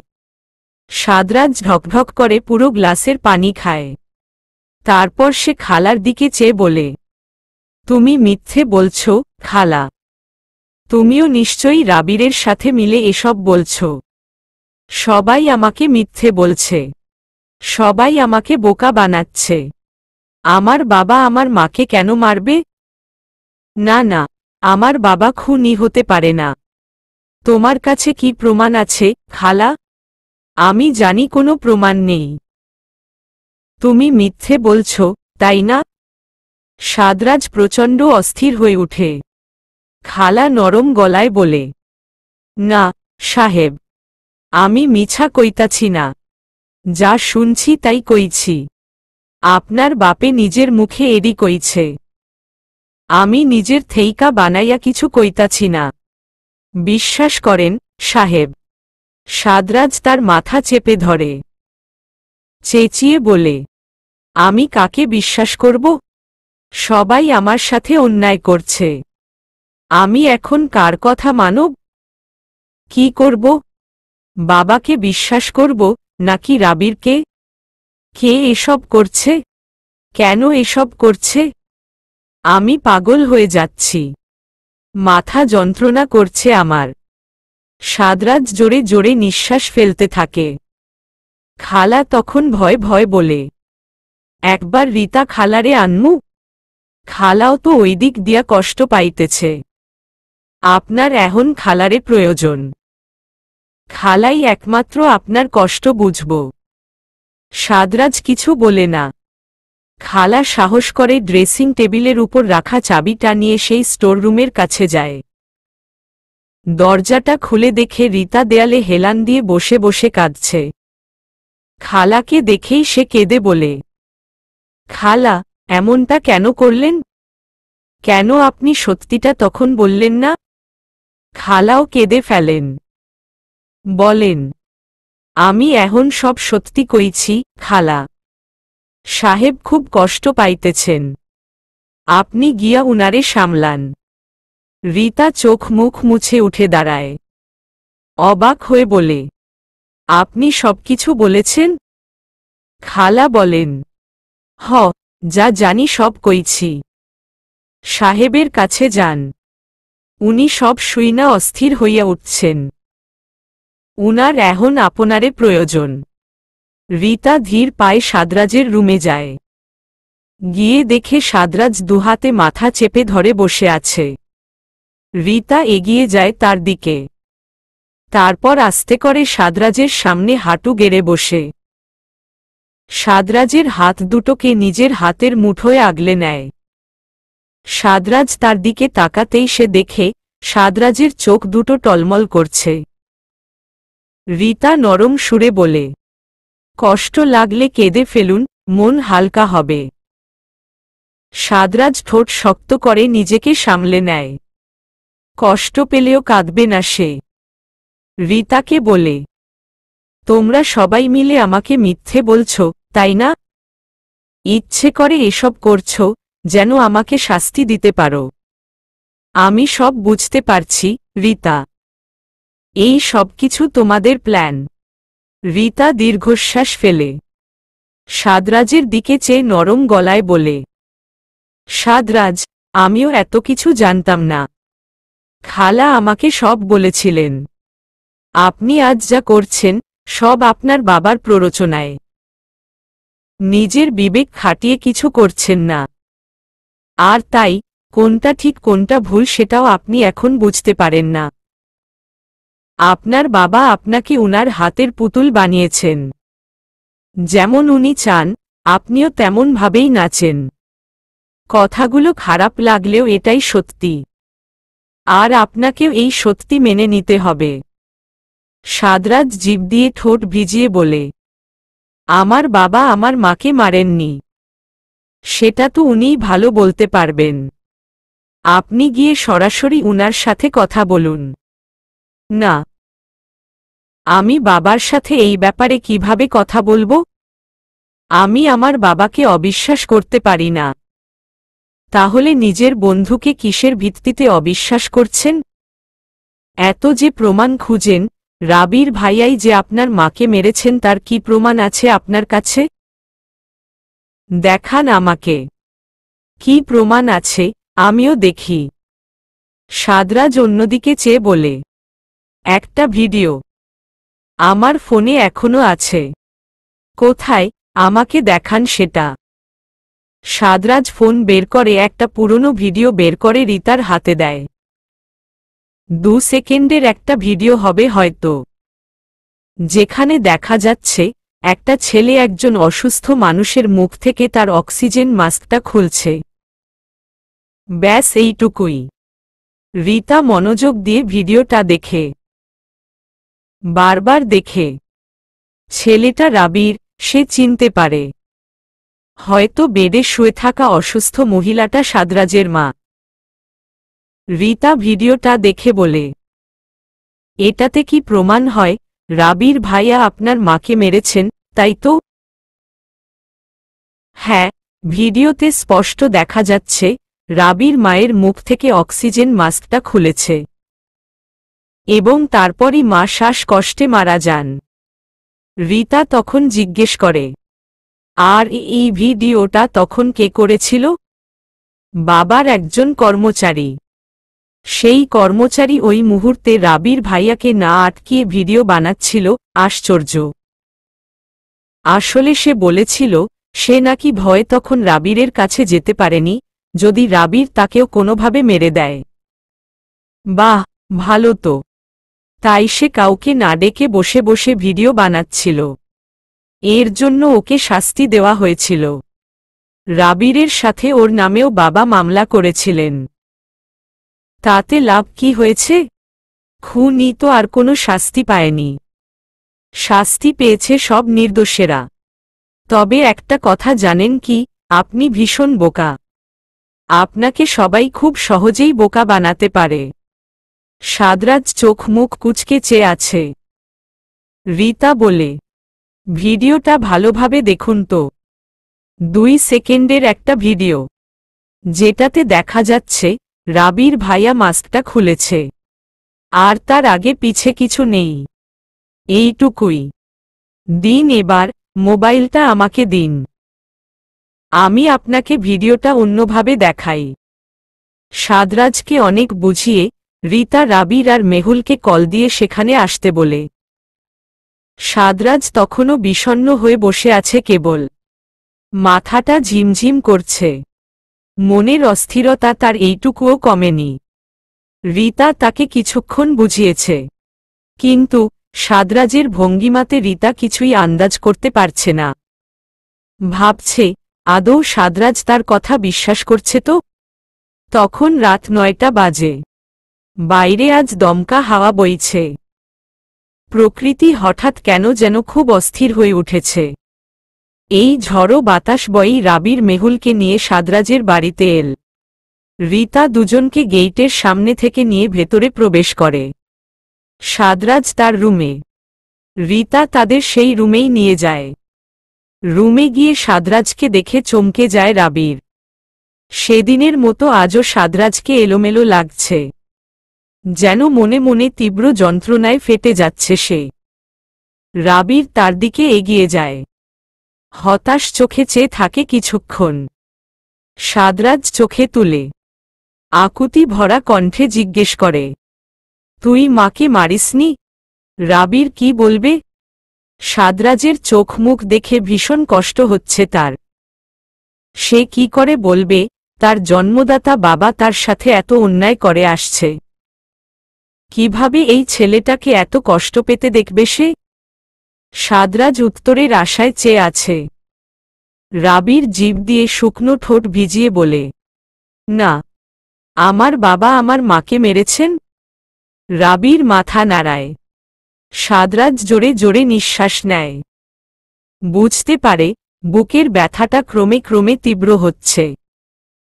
সাদরাজ ঢকঢক করে পুরো গ্লাসের পানি খায়। তারপর সে খালার দিকে চেয়ে বলে, তুমি মিথ্যে বলছ খালা, তুমিও নিশ্চয়ই রাবিরের সাথে মিলে এসব বলছ। সবাই আমাকে মিথ্যে বলছে, সবাই আমাকে বোকা বানাচ্ছে। আমার বাবা আমার মাকে কেন মারবে? না না, আমার বাবা খুনি হতে পারে না। তোমার কাছে কি প্রমাণ আছে খালা? আমি জানি কোনো প্রমাণ নেই। তুমি মিথ্যে বলছ, তাই না? সাদরাজ প্রচণ্ড অস্থির হয়ে উঠে। খালা নরম গলায় বলে, না সাহেব, আমি মিছা কইতাছি না, যা শুনছি তাই কইছি। আপনার বাপে নিজের মুখে এডি কইছে, আমি নিজের থেইকা বানাইয়া কিছু কইতাছি না। বিশ্বাস করেন সাহেব। সাদরাজ তার মাথা চেপে ধরে, চেঁচিয়ে বলে, আমি কাকে বিশ্বাস করব? সবাই আমার সাথে অন্যায় করছে, আমি এখন কার কথা মানব? কি করব? বাবাকে বিশ্বাস করব নাকি রাবিরকে? কে এসব করছে? কেন এসব করছে? আমি পাগল হয়ে যাচ্ছি, মাথা যন্ত্রণা করছে আমার। সাদরাজ জোরে জোরে নিঃশ্বাস ফেলতে থাকে। খালা তখন ভয় ভয় বলে, একবার রীতা খালারে আনমু? খালাও তো ওই দিক দিয়া কষ্ট পাইতেছে, আপনার এখন খালারে প্রয়োজন। খালাই একমাত্র আপনার কষ্ট বুঝব। সাদরাজ কিছু বলে না। খালা সাহস করে ড্রেসিং টেবিলের উপর রাখা চাবিটা নিয়ে সেই স্টোররুমের কাছে যায়। দরজাটা খুলে দেখে রীতা দেয়ালে হেলান দিয়ে বসে বসে কাঁদছে। খালাকে দেখেই সে কেঁদে বলে, খালা, এমনটা কেন করলেন? কেন আপনি সত্যিটা তখন বললেন না? খালাও কেঁদে ফেলেন, বলেন, আমি এখন সব সত্যি কইছি খালা। সাহেব খুব কষ্ট পাইতেছেন, আপনি গিয়া উনারে সামলান। রীতা চোখ মুখ মুছে উঠে দাঁড়ায়, অবাক হয়ে বলে, আপনি সবকিছু বলেছেন? খালা বলেন, হ, যা জানি সব কইছি। সাহেবের কাছে যান, উনি সব শুইনা অস্থির হইয়া উঠছেন। উনার এখন আপনারে প্রয়োজন। রীতা ধীর পায়ে সাদরাজের রুমে যায়। গিয়ে দেখে সাদরাজ দুহাতে মাথা চেপে ধরে বসে আছে। রীতা এগিয়ে যায় তার দিকে। তারপর আস্তে করে সাদরাজের সামনে হাঁটু গেড়ে বসে। সাদরাজের হাত দুটোকে নিজের হাতের মুঠোয় আগলে নেয়। সাদরাজ তার দিকে তাকাতেই সে দেখে সাদরাজের চোখ দুটো টলমল করছে। রীতা নরম সুরে বলে, কষ্ট লাগলে কেঁদে ফেলুন, মন হালকা হবে। সাদরাজ ঠোঁট শক্ত করে নিজেকে সামলে নেয়। কষ্ট পেলেও কাঁদবে না সে। রীতাকে বলে, তোমরা সবাই মিলে আমাকে মিথ্যে বলছো, তাই না? ইচ্ছে করে এসব করছো যেন আমাকে শাস্তি দিতে পারো। আমি সব বুঝতে পারছি, রীতা। এই সবকিছু তোমাদের প্ল্যান। রীতা দীর্ঘশ্বাস ফেলে সাদরাজের দিকে চেয়ে নরম গলায় বলে, সাদরাজ, আমিও এত কিছু জানতাম না। খালা আমাকে সব বলেছিলেন। আপনি আজ যা করছেন সব আপনার বাবার প্ররোচনায়। নিজের বিবেক খাটিয়ে কিছু করছেন না। আর তাই কোনটা ঠিক কোনটা ভুল সেটাও আপনি এখন বুঝতে পারেন না। আপনার বাবা আপনাকে উনার হাতের পুতুল বানিয়েছেন। যেমন উনি চান আপনিও তেমন ভাবেই নাচেন। কথাগুলো খারাপ লাগলেও এটাই সত্যি। আর আপনাকেও এই সত্যি মেনে নিতে হবে। সাদরাজ জিভ দিয়ে ঠোঁট ভিজিয়ে বলে, আমার বাবা আমার মাকে মারেননি। সেটা তো উনিই ভালো বলতে পারবেন। আপনি গিয়ে সরাসরি উনার সাথে কথা বলুন। না। আমি বাবার সাথে এই ব্যাপারে কিভাবে কথা বলবো? আমি আমার বাবাকে অবিশ্বাস করতে পারি না। তাহলে নিজের বন্ধুকে কিসের ভিত্তিতে অবিশ্বাস করছেন? এত যে প্রমাণ খুঁজেন, রাবির ভাইয়াই যে আপনার মাকে মেরেছেন তার কি প্রমাণ আছে আপনার কাছে? দেখান আমাকে। কি প্রমাণ আছে আমিও দেখি। সাদরাজ অন্যদিকে চেয়ে বলে, একটা ভিডিও আমার ফোনে এখনো আছে। কোথায়, আমাকে দেখান সেটা। সাদরাজ ফোন বের করে একটা পুরনো ভিডিও বের করে রীতার হাতে দেয়। 2 সেকেন্ডের একটা ভিডিও হবে হয়তো, যেখানে দেখা যাচ্ছে একটা ছেলে একজন অসুস্থ মানুষের মুখ থেকে তার অক্সিজেন মাস্কটা খুলছে। ব্যাস এইটুকুই। রীতা মনোযোগ দিয়ে ভিডিওটা দেখে, বারবার দেখে। ছেলেটা রাবির, সে চিনতে পারে। হয়তো বেডে শুয়ে থাকা অসুস্থ মহিলাটা সাদরাজের মা। রীতা ভিডিওটা দেখে বলে, এটাতে কি প্রমাণ হয় রাবির ভাইয়া আপনার মাকে মেরেছেন, তাই তো? হ্যাঁ, ভিডিওতে স্পষ্ট দেখা যাচ্ছে রাবির মায়ের মুখ থেকে অক্সিজেন মাস্কটা খুলেছে। এবং তারপরই মা শ্বাসকষ্টে মারা যান। রীতা তখন জিজ্ঞেস করে, আর এই ভিডিওটা তখন কে করেছিল? বাবার একজন কর্মচারী। সেই কর্মচারী ওই মুহূর্তে রাবির ভাইয়াকে না আটকিয়ে ভিডিও বানাচ্ছিল। আশ্চর্য। আসলে সে বলেছিল সে নাকি ভয়ে তখন রাবিরের কাছে যেতে পারেনি, যদি রাবির তাকেও কোনোভাবে মেরে দেয়। বাহ, ভালো তো। তাই সে কাউকে না ডেকে বসে বসে ভিডিও বানাচ্ছিল। এর জন্য ওকে শাস্তি দেওয়া হয়েছিল। রাবিরের সাথে ওর নামেও বাবা মামলা করেছিলেন। তাতে লাভ কি হয়েছে? খুনি তো আর কোনো শাস্তি পায়নি। শাস্তি পেয়েছে সব নির্দোষেরা। তবে একটা কথা জানেন কি, আপনি ভীষণ বোকা। আপনাকে সবাই খুব সহজেই বোকা বানাতে পারে। সাদরাজ চোখ মুখ কুঁচকে চেয়ে আছে। রীতা বলে, ভিডিওটা ভালোভাবে দেখুন তো। 2 সেকেন্ডের একটা ভিডিও। যেটাতে দেখা যাচ্ছে রাবির ভাইয়া মাস্কটা খুলেছে, আর তার আগে পিছে কিছু নেই। এইটুকুই। দিন এবার, মোবাইলটা আমাকে দিন। আমি আপনাকে ভিডিওটা অন্যভাবে দেখাই। সাদরাজকে অনেক বুঝিয়ে রীতা রাবির আর মেহুলকে কল দিয়ে সেখানে আসতে বলে। সাদরাজ তখনও বিষণ্ণ হয়ে বসে আছে, কেবল মাথাটা ঝিমঝিম করছে। মনের অস্থিরতা তার এইটুকুও কমেনি। রীতা তাকে কিছুক্ষণ বুঝিয়েছে, কিন্তু সাদরাজের ভঙ্গিমাতে রীতা কিছুই আন্দাজ করতে পারছে না। ভাবছে, আদৌ সাদরাজ তার কথা বিশ্বাস করছে তো? তখন রাত 9টা বাজে। বাইরে আজ দমকা হাওয়া বইছে। প্রকৃতি হঠাৎ কেন যেন খুব অস্থির হয়ে উঠেছে। এই ঝড়ো বাতাস বয়েই রাবির মেহুলকে নিয়ে সাদরাজের বাড়িতে এল। রীতা দুজনকে গেইটের সামনে থেকে নিয়ে ভেতরে প্রবেশ করে। সাদরাজ তার রুমে, রীতা তাদের সেই রুমেই নিয়ে যায়। রুমে গিয়ে সাদরাজকে দেখে চমকে যায় রাবির। সেদিনের মতো আজও সাদরাজকে এলোমেলো লাগছে, যেন মনে মনে তীব্র যন্ত্রণায় ফেটে যাচ্ছে সে। রাবির তার দিকে এগিয়ে যায়, হতাশ চোখে চেয়ে থাকে কিছুক্ষণ। সাদরাজ চোখে তুলে আকুতি ভরা কণ্ঠে জিজ্ঞেস করে, তুই মাকে মারিসনি? রাবির কি বলবে? সাদরাজের চোখ মুখ দেখে ভীষণ কষ্ট হচ্ছে তার। সে কি করে বলবে তার জন্মদাতা বাবা তার সাথে এত অন্যায় করে আসছে? কিভাবে এই ছেলেটাকে এত কষ্ট পেতে দেখবে সে? সাদরাজ উত্তরের আশায় চেয়ে আছে। রাবির জিভ দিয়ে শুকনো ঠোঁট ভিজিয়ে বলে, না, আমার বাবা আমার মাকে মেরেছেন। রাবির মাথা নাড়ায়। সাদরাজ জোরে জোরে নিঃশ্বাস নেয়। বুঝতে পারে বুকের ব্যথাটা ক্রমে ক্রমে তীব্র হচ্ছে।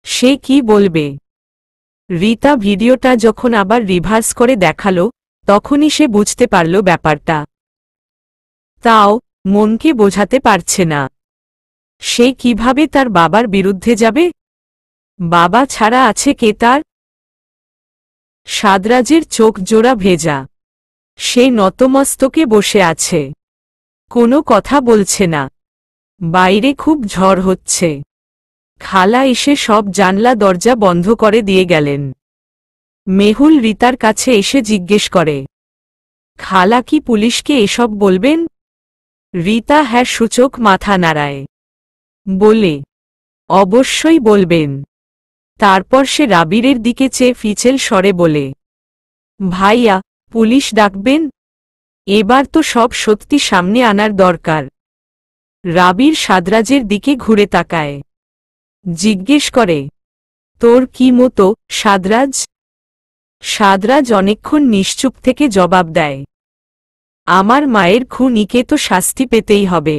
সে কি বলবে? রীতা ভিডিওটা যখন আবার রিভার্স করে দেখালো, তখনই সে বুঝতে পারল ব্যাপারটা। তাও মনকে বোঝাতে পারছে না। সে কিভাবে তার বাবার বিরুদ্ধে যাবে? বাবা ছাড়া আছে কে তার? সাদরাজের চোখ জোড়া ভেজা। সে নতমস্তকে বসে আছে, কোনো কথা বলছে না। বাইরে খুব ঝড় হচ্ছে। খালা এসে সব জানলা দরজা বন্ধ করে দিয়ে গেলেন। মেহুল রীতার কাছে এসে জিজ্ঞেস করে, খালা কি পুলিশকে এসব বলবেন? রীতা হ্যাঁ সূচক মাথা নাড়ায়, বলে, অবশ্যই বলবেন। তারপর সে রাবিরের দিকে চেয়ে ফিচেল স্বরে বলে, ভাইয়া, পুলিশ ডাকবেন? এবার তো সব সত্যি সামনে আনার দরকার। রাবির সাদরাজের দিকে ঘুরে তাকায়, জিজ্ঞেস করে, তোর কি মতো সাদরাজ? সাদরাজ অনেকক্ষণ নিশ্চুপ থেকে জবাব দেয়, আমার মায়ের খুনিকে তো শাস্তি পেতেই হবে,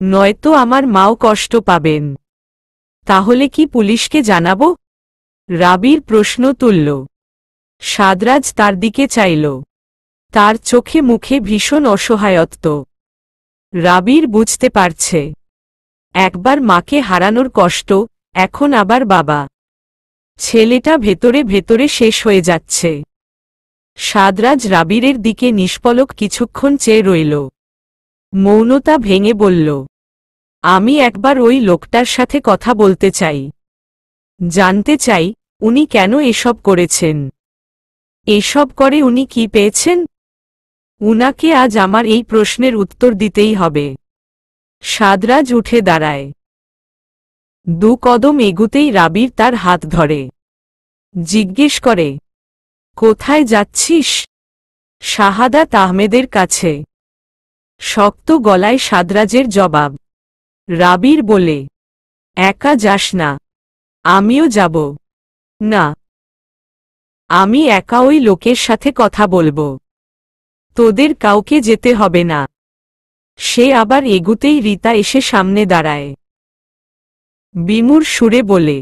নয়তো আমার মাও কষ্ট পাবেন। তাহলে কি পুলিশকে জানাবো? রাবির প্রশ্ন তুলল। সাদরাজ তার দিকে চাইল। তার চোখে মুখে ভীষণ অসহায়ত্ব। রাবির বুঝতে পারছে, একবার মাকে হারানোর কষ্ট, এখন আবার বাবা। ছেলেটা ভেতরে ভেতরে শেষ হয়ে যাচ্ছে। সাদরাজ রাবিরের দিকে নিষ্পলক কিছুক্ষণ চেয়ে রইল। মৌনতা ভেঙে বলল, আমি একবার ওই লোকটার সাথে কথা বলতে চাই। জানতে চাই উনি কেন এসব করেছেন। এসব করে উনি কি পেয়েছেন? উনাকে আজ আমার এই প্রশ্নের উত্তর দিতেই হবে। সাদরাজ উঠে দাঁড়ায়। 2 কদম এগুতেই রাবির তার হাত ধরে, জিজ্ঞেস করে, কোথায় যাচ্ছিস? শাহাদাত আহমেদের কাছে। শক্ত গলায় সাদরাজের জবাব। রাবির বলে, একা যাস না, আমিও যাব। না, আমি একা ওই লোকের সাথে কথা বলবো। তোদের কাউকে যেতে হবে না। সে আবার এগুতেই রীতা এসে সামনে দাঁড়ায়। বিমূঢ় সুরে বলে,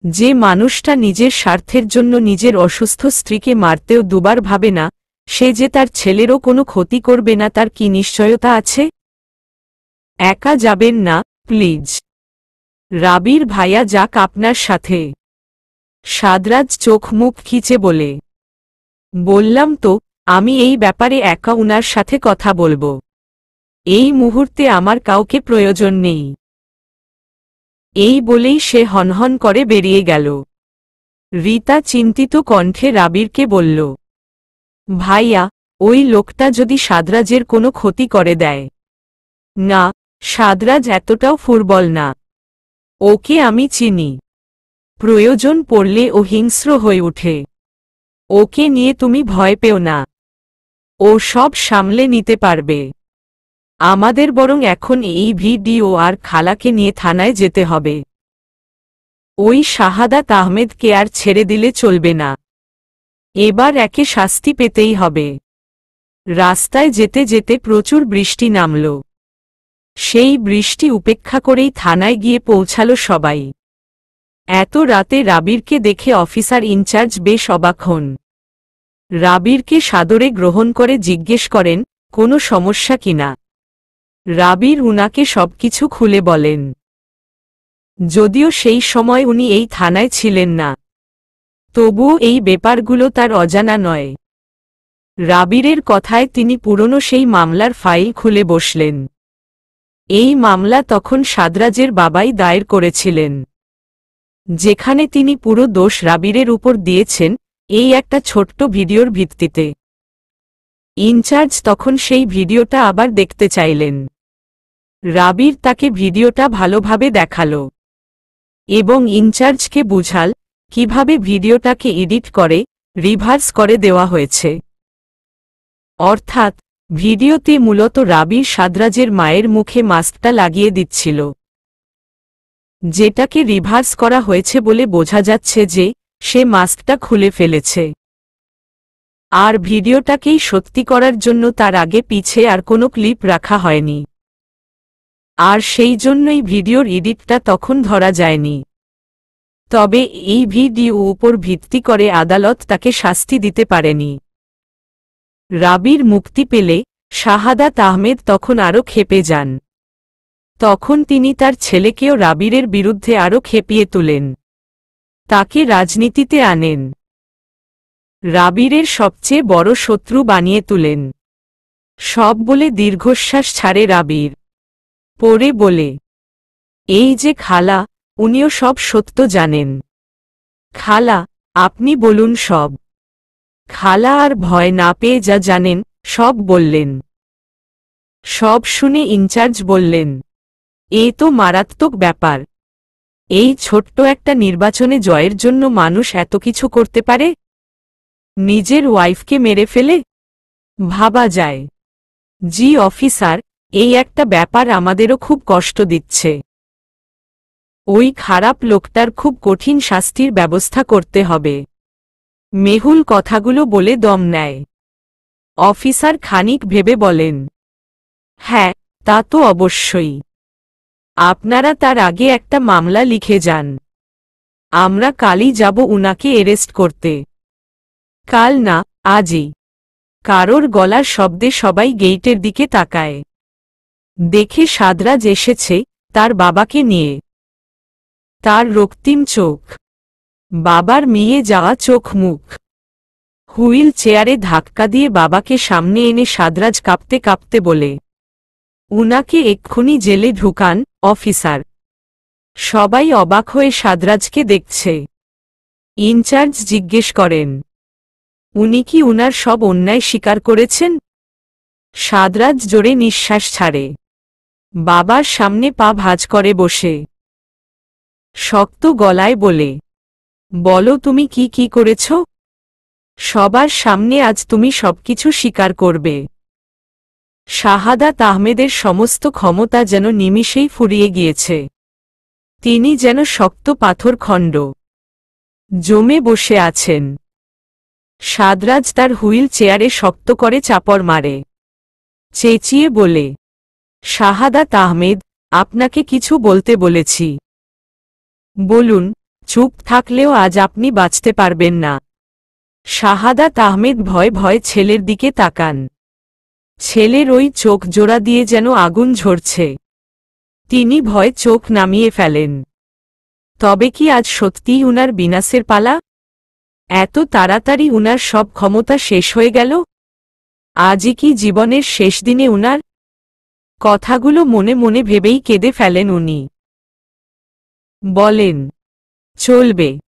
যে মানুষটা নিজের স্বার্থের জন্য নিজের অসুস্থ স্ত্রীকে মারতেও দুবার ভাবে না, সে যে তার ছেলেরও কোনো ক্ষতি করবে না তার কি নিশ্চয়তা আছে? একা যাবেন না, প্লিজ। রাবির ভাইয়া যাক আপনার সাথে। সাদরাজ চোখ মুখ খিচে বলে, বললাম তো আমি এই ব্যাপারে একা উনার সাথে কথা বলবো। এই মুহূর্তে আমার কাউকে প্রয়োজন নেই। এই বলেই সে হনহন করে বেরিয়ে গেল। রীতা চিন্তিত কণ্ঠে রাবিরকে বলল, ভাইয়া, ওই লোকটা যদি সাদরাজের কোনো ক্ষতি করে দেয়। না, সাদরাজ এতটাও ফুরবল না। ওকে আমি চিনি। প্রয়োজন পড়লে ও হিংস্র হয়ে ওঠে। ওকে নিয়ে তুমি ভয় পেও না। ও সব সামলে নিতে পারবে। আমাদের বরং এখন এই ভিডিও আর খালাকে নিয়ে থানায় যেতে হবে। ওই শাহাদাত আহমেদকে আর ছেড়ে দিলে চলবে না। এবার একে শাস্তি পেতেই হবে। রাস্তায় যেতে যেতে প্রচুর বৃষ্টি নামল। সেই বৃষ্টি উপেক্ষা করেই থানায় গিয়ে পৌঁছাল সবাই। এত রাতে রাবিরকে দেখে অফিসার ইনচার্জ বেশ অবাক হন। রাবিরকে সাদরে গ্রহণ করে জিজ্ঞেস করেন, কোনো সমস্যা কিনা। রাবির উনাকে সবকিছু খুলে বলেন। যদিও সেই সময় উনি এই থানায় ছিলেন না, তবুও এই ব্যাপারগুলো তার অজানা নয়। রাবিরের কথায় তিনি পুরনো সেই মামলার ফাইল খুলে বসলেন। এই মামলা তখন সাদরাজের বাবাই দায়ের করেছিলেন, যেখানে তিনি পুরো দোষ রাবিরের উপর দিয়েছেন এই একটা ছোট্ট ভিডিওর ভিত্তিতে। ইনচার্জ তখন সেই ভিডিওটা আবার দেখতে চাইলেন। রাবির তাকে ভিডিওটা ভালোভাবে দেখালো এবং ইনচার্জকে বুঝাল কিভাবে ভিডিওটাকে এডিট করে রিভার্স করে দেওয়া হয়েছে। অর্থাৎ ভিডিওতে মূলত রাবির সাদরাজের মায়ের মুখে মাস্কটা লাগিয়ে দিচ্ছিল, যেটাকে রিভার্স করা হয়েছে বলে বোঝা যাচ্ছে যে সে মাস্কটা খুলে ফেলেছে। আর ভিডিওটাকেই সত্যি করার জন্য তার আগে পিছে আর কোনো ক্লিপ রাখা হয়নি। আর সেই জন্যই ভিডিওর এডিটটা তখন ধরা যায়নি। তবে এই ভিডিও উপর ভিত্তি করে আদালত তাকে শাস্তি দিতে পারেনি। রাবির মুক্তি পেলে শাহাদাত আহমেদ তখন আরও ক্ষেপে যান। তখন তিনি তার ছেলেকেও রাবিরের বিরুদ্ধে আরও খেপিয়ে তোলেন, তাকে রাজনীতিতে আনেন, রাবিরের সবচেয়ে বড় শত্রু বানিয়ে তুলেন। সব বলে দীর্ঘশ্বাস ছাড়ে রাবির। পরে বলে, এই যে খালা, উনিও সব সত্য জানেন। খালা, আপনি বলুন সব। খালা আর ভয় না পেয়ে যা জানেন সব বললেন। সব শুনে ইনচার্জ বললেন, এ তো মারাত্মক ব্যাপার। এই ছোট্ট একটা নির্বাচনে জয়ের জন্য মানুষ এত কিছু করতে পারে? নিজের ওয়াইফকে মেরে ফেলে? ভাবা যায়। জি অফিসার, এই একটা ব্যাপার আমাদেরও খুব কষ্ট দিচ্ছে। ওই খারাপ লোকটার খুব কঠিন শাস্তির ব্যবস্থা করতে হবে। মেহুল কথাগুলো বলে দম নেয়। অফিসার খানিক ভেবে বলেন, হ্যাঁ, তা তো অবশ্যই। আপনারা তার আগে একটা মামলা লিখে যান। আমরা কালই যাব উনাকে অ্যারেস্ট করতে। কাল না, আজই। কারোর গলার শব্দে সবাই গেইটের দিকে তাকায়। দেখে সাদরাজ এসেছে তার বাবাকে নিয়ে। তার রক্তিম চোখ, বাবার মিয়ে যাওয়া চোখ মুখ। হুইল চেয়ারে ধাক্কা দিয়ে বাবাকে সামনে এনে সাদরাজ কাঁপতে কাঁপতে বলে, উনাকে এক্ষুনি জেলে ঢুকান অফিসার। সবাই অবাক হয়ে সাদরাজকে দেখছে। ইনচার্জ জিজ্ঞেস করেন, উনি কি উনার সব অন্যায় স্বীকার করেছেন? সাদরাজ জোরে নিঃশ্বাস ছাড়ে। বাবার সামনে পা ভাঁজ করে বসে শক্ত গলায় বলে, বলো তুমি কি কি করেছ? সবার সামনে আজ তুমি সবকিছু স্বীকার করবে। শাহাদাত আহমেদের সমস্ত ক্ষমতা যেন নিমিষেই ফুরিয়ে গিয়েছে। তিনি যেন শক্ত পাথরখণ্ড জমে বসে আছেন। সাদরাজ তার হুইল চেয়ারে শক্ত করে চাপড় মারে, চেঁচিয়ে বলে, শাহাদাত আহমেদ, আপনাকে কিছু বলতে বলেছি। বলুন। চুপ থাকলেও আজ আপনি বাঁচতে পারবেন না। শাহাদাত আহমেদ ভয় ভয় ছেলের দিকে তাকান। ছেলের ওই চোখ জোড়া দিয়ে যেন আগুন ঝরছে। তিনি ভয়ে চোখ নামিয়ে ফেলেন। তবে কি আজ সত্যিই উনার বিনাশের পালা? এত তাড়াতাড়ি উনার সব ক্ষমতা শেষ হয়ে গেল? আজই কি জীবনের শেষ দিনে উনার? কথাগুলো মনে মনে ভেবেই কেঁদে ফেলেন উনি। বলেন, চলবে।